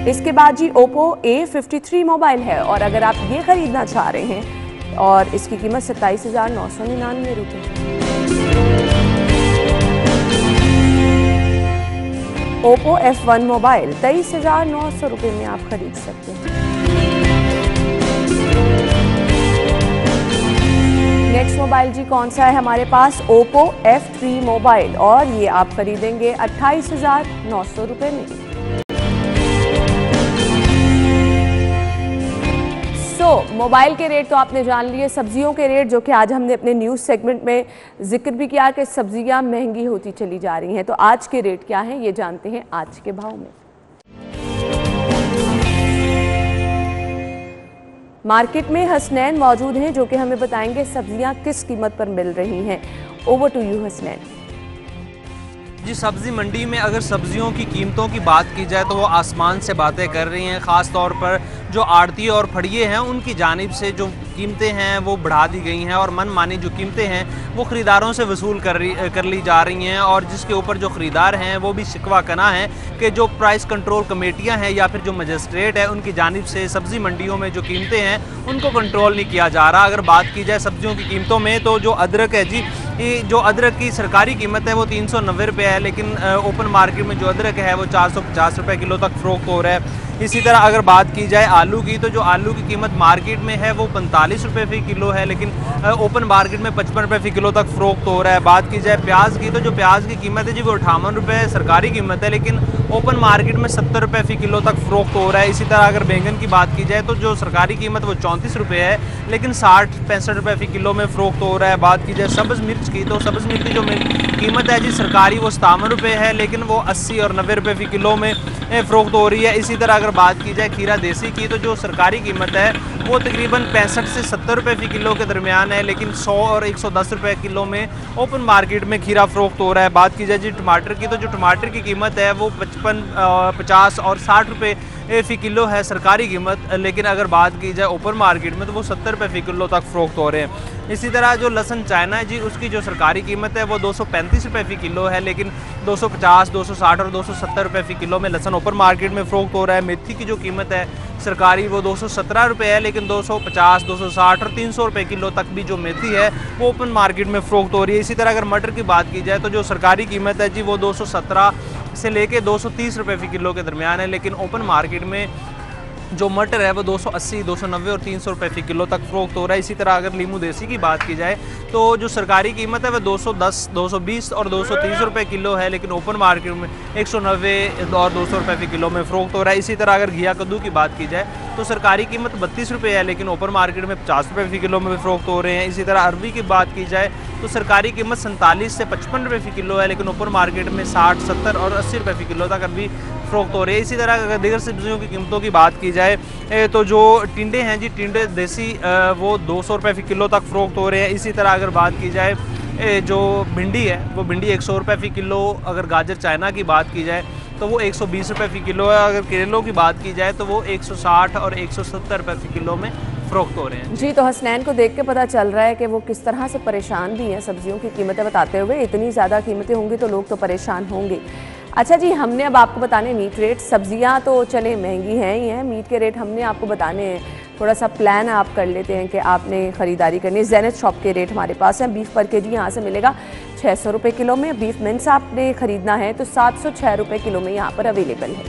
इसके बाद जी ओप्पो A53 मोबाइल है, और अगर आप ये ख़रीदना चाह रहे हैं और इसकी कीमत 27,999 रुपये। ओप्पो F1 मोबाइल 23,900 रुपये में आप खरीद सकते हैं। नेक्स्ट मोबाइल जी कौन सा है हमारे पास? ओप्पो F3 मोबाइल, और ये आप खरीदेंगे 28,900 रुपये में। मोबाइल के रेट तो आपने जान लिए, सब्जियों के रेट जो कि आज हमने अपने न्यूज़ सेगमेंट में जिक्र भी किया कि सब्जियां महंगी होती चली जा रही हैं, तो आज के रेट क्या हैं ये जानते हैं आज के भाव में। मार्केट में हसनैन मौजूद हैं जो कि हमें बताएंगे सब्जियां किस कीमत पर मिल रही हैं। Over to you Hasnain. जी सब्ज़ी मंडी में अगर सब्जियों की कीमतों की बात की जाए तो वो आसमान से बातें कर रही हैं। ख़ास तौर पर जो आड़ती और फड़िए हैं उनकी जानिब से जो कीमतें हैं वो बढ़ा दी गई हैं और मनमानी जो कीमतें हैं वो ख़रीदारों से वसूल कर ली जा रही हैं, और जिसके ऊपर जो ख़रीदार हैं वो भी शिकवा कना है कि जो प्राइस कंट्रोल कमेटियाँ हैं या फिर जो मजिस्ट्रेट है उनकी जानिब से सब्ज़ी मंडियों में जो कीमतें हैं उनको कंट्रोल नहीं किया जा रहा। अगर बात की जाए सब्जियों की कीमतों में तो जो अदरक है जी, जो अदरक की सरकारी कीमत है वो 390 रुपये है, लेकिन ओपन मार्केट में जो अदरक है वो 450 रुपये किलो तक फ़रोख्त हो रहा है। इसी तरह अगर बात की जाए आलू की तो जो आलू की कीमत मार्केट में है वो 45 रुपये फ़ी किलो है, लेकिन ओपन मार्केट में 55 रुपये फ़ी किलो तक फ़रोख्त हो रहा है। बात की जाए प्याज की तो जो प्याज की कीमत है जी वो 58 रुपये सरकारी कीमत है, लेकिन ओपन मार्केट में 70 रुपये फ़ी किलो तक फ़रोख्त हो रहा है। इसी तरह अगर बैंगन की बात की जाए तो जो सरकारी कीमत वो 34 रुपये है, लेकिन 60-65 रुपये फ़ी किलो में फ़रोख्त हो रहा है। बात की जाए सब्ज़ मिर्च की तो सब्ज़ मिर्च की जो कीमत है जी सरकारी वो 57 रुपये है, लेकिन वो 80 और 90 रुपये फ़ी किलो में फ़रोख्त हो रही है। इसी तरह अगर बात की जाए खीरा देसी की तो जो सरकारी कीमत है वो तकरीबन 65 से 70 रुपये फ़ी किलो के दरमियान है, लेकिन 100 और 110 रुपये किलो में ओपन मार्केट में खीरा फ़रोख्त हो रहा है। बात की जाए जी टमाटर की तो जो टमाटर की कीमत है वो 55, 50 और 60 रुपये फ़ी किलो है सरकारी कीमत, लेकिन अगर बात की जाए ओपन मार्केट में तो वो 70 रुपये फ़ी किलो तक फ़रोख्त हो रहे हैं। इसी तरह जो लहसुन चाइना है जी उसकी जो सरकारी कीमत है वो 235 रुपये फ़ी किलो है, लेकिन 250, 260 और 270 रुपये फ़ी किलो में लहसुन ओपन मार्केट में फ़रोख्त हो रहा है। मेथी की जो कीमत है सरकारी वो 217 रुपये है, लेकिन 250, 260 और 300 रुपये किलो तक भी जो मेथी है वो ओपन मार्केट में फ़रोख्त हो रही है। इसी तरह अगर मटर की बात की जाए तो जो सरकारी कीमत है जी वो 217 से लेके 230 रुपये फ़ी किलो के दरमियान है, लेकिन ओपन मार्केट में जो मटर है वो 280, 290 और 300 रुपये फ़ी किलो तक फ़रोख्त हो रहा है। इसी तरह अगर लीमू देसी की बात की जाए तो जो सरकारी कीमत है वह 210, 220 और 230 रुपये किलो है, लेकिन ओपन मार्केट में 190 और 200 रुपये फ़ी किलो में फ़रोख्त हो रहा है। इसी तरह अगर घिया कद्दू की बात की जाए तो सरकारी कीमत 32 रुपये है, लेकिन ओपन मार्केट में 50 रुपये फ़ी किलो में फ़रोख्त हो रहे हैं। इसी तरह अरबी की बात की जाए तो सरकारी कीमत 47 से 55 रुपये फ़ी किलो है, लेकिन ओपन मार्केट में 60, 70 और 80 रुपये फ़ी किलो तक अरबी फ़रोख्त हो रही है। इसी तरह अगर दीगर सब्जियों की कीमतों की बात की जाए तो जो टिंडे हैं जी, टिंडे देसी वो 200 रुपये फ़ी किलो तक फ़रोख्त हो रहे हैं। इसी तरह अगर बात की जाए जो भिंडी है वो भिंडी 100 रुपये फ़ी किलो, अगर गाजर चाइना की बात की जाए तो वो 120 रुपये फ़ी किलो है। अगर करेलों की बात की जाए तो वो 160 और 170 रुपये फ़ी किलो में फ़रोख्त हो रहे हैं जी। तो हसनैन को देख के पता चल रहा है कि वो किस तरह से परेशान भी हैं सब्जियों की कीमतें बताते हुए। इतनी ज़्यादा कीमतें होंगी तो लोग तो परेशान होंगे। अच्छा जी, हमने अब आपको बताने मीट रेट। सब्जियां तो चले महंगी हैं ही हैं, मीट के रेट हमने आपको बताने हैं। थोड़ा सा प्लान आप कर लेते हैं कि आपने ख़रीदारी करनी है। ज़ैनत शॉप के रेट हमारे पास हैं। बीफ पर केजी यहाँ से मिलेगा 600 रुपये किलो में। बीफ मिन्स आपने ख़रीदना है तो 706 रुपये किलो में यहाँ पर अवेलेबल है।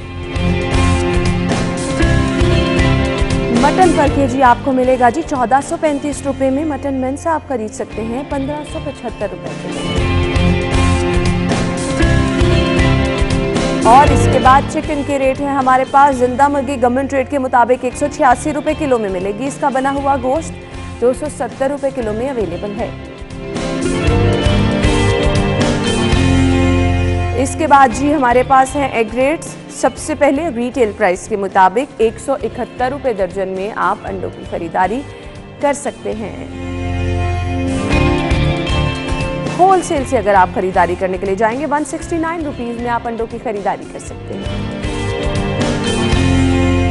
मटन पर केजी आपको मिलेगा जी 1435 रुपये में। मटन मिन्स आप खरीद सकते हैं 1575 रुपये किलो। और इसके बाद चिकन के रेट है हमारे पास। जिंदा मुर्गी गवर्नमेंट रेट के मुताबिक 186 रुपये किलो में मिलेगी। इसका बना हुआ गोश्त 270 रुपये किलो में अवेलेबल है। इसके बाद जी हमारे पास हैं एग रेट्स। सबसे पहले रिटेल प्राइस के मुताबिक 171 रुपये दर्जन में आप अंडों की खरीदारी कर सकते हैं। होलसेल से अगर आप खरीदारी करने के लिए जाएंगे 169 रुपीज़ में आप अंडों की खरीदारी कर सकते हैं।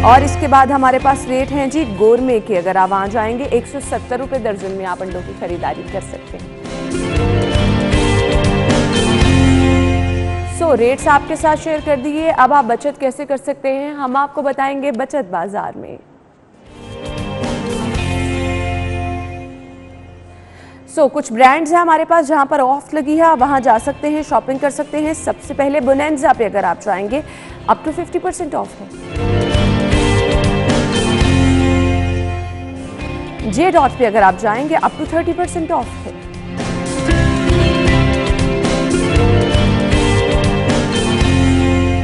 और इसके बाद हमारे पास रेट हैं जी गोरमे के। अगर आप वहाँ जाएंगे 170 रुपये दर्जन में आप अंडों की खरीदारी कर सकते हैं। सो रेट्स आपके साथ शेयर कर दिए। अब आप बचत कैसे कर सकते हैं हम आपको बताएंगे बचत बाजार में। कुछ ब्रांड्स हैं हमारे पास जहां पर ऑफ लगी है, आप वहां जा सकते हैं, शॉपिंग कर सकते हैं। सबसे पहले बोनेंजा पे अगर आप जाएंगे अप टू 50% ऑफ है। जे डॉट पे अगर आप जाएंगे अप टू 30% ऑफ है।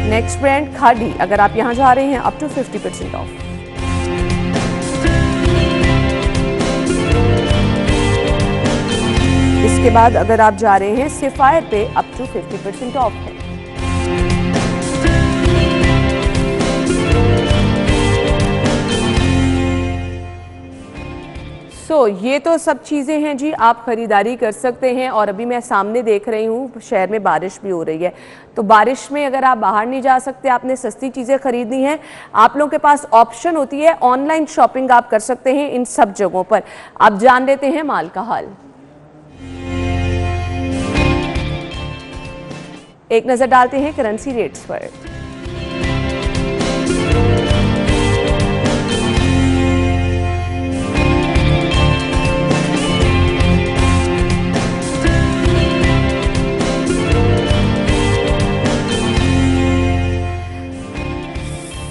नेक्स्ट ब्रांड खादी, अगर आप यहां जा रहे हैं अप टू 50% ऑफ। इसके बाद अगर आप जा रहे हैं सिफायर पे अप टू 50% ऑफ है। ये तो सब चीज़ें हैं जी, आप ख़रीदारी कर सकते हैं। और अभी मैं सामने देख रही हूँ शहर में बारिश भी हो रही है, तो बारिश में अगर आप बाहर नहीं जा सकते, आपने सस्ती चीज़ें खरीदनी हैं, आप लोगों के पास ऑप्शन होती है ऑनलाइन शॉपिंग आप कर सकते हैं इन सब जगहों पर। आप जान लेते हैं माल का हाल। एक नज़र डालते हैं करेंसी रेट्स पर।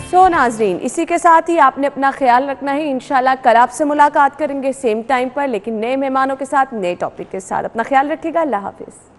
तो नाजरीन, इसी के साथ ही आपने अपना ख्याल रखना है। इंशाल्लाह कल आपसे मुलाकात करेंगे सेम टाइम पर, लेकिन नए मेहमानों के साथ, नए टॉपिक के साथ। अपना ख्याल रखिएगा। अल्लाह हाफिज़।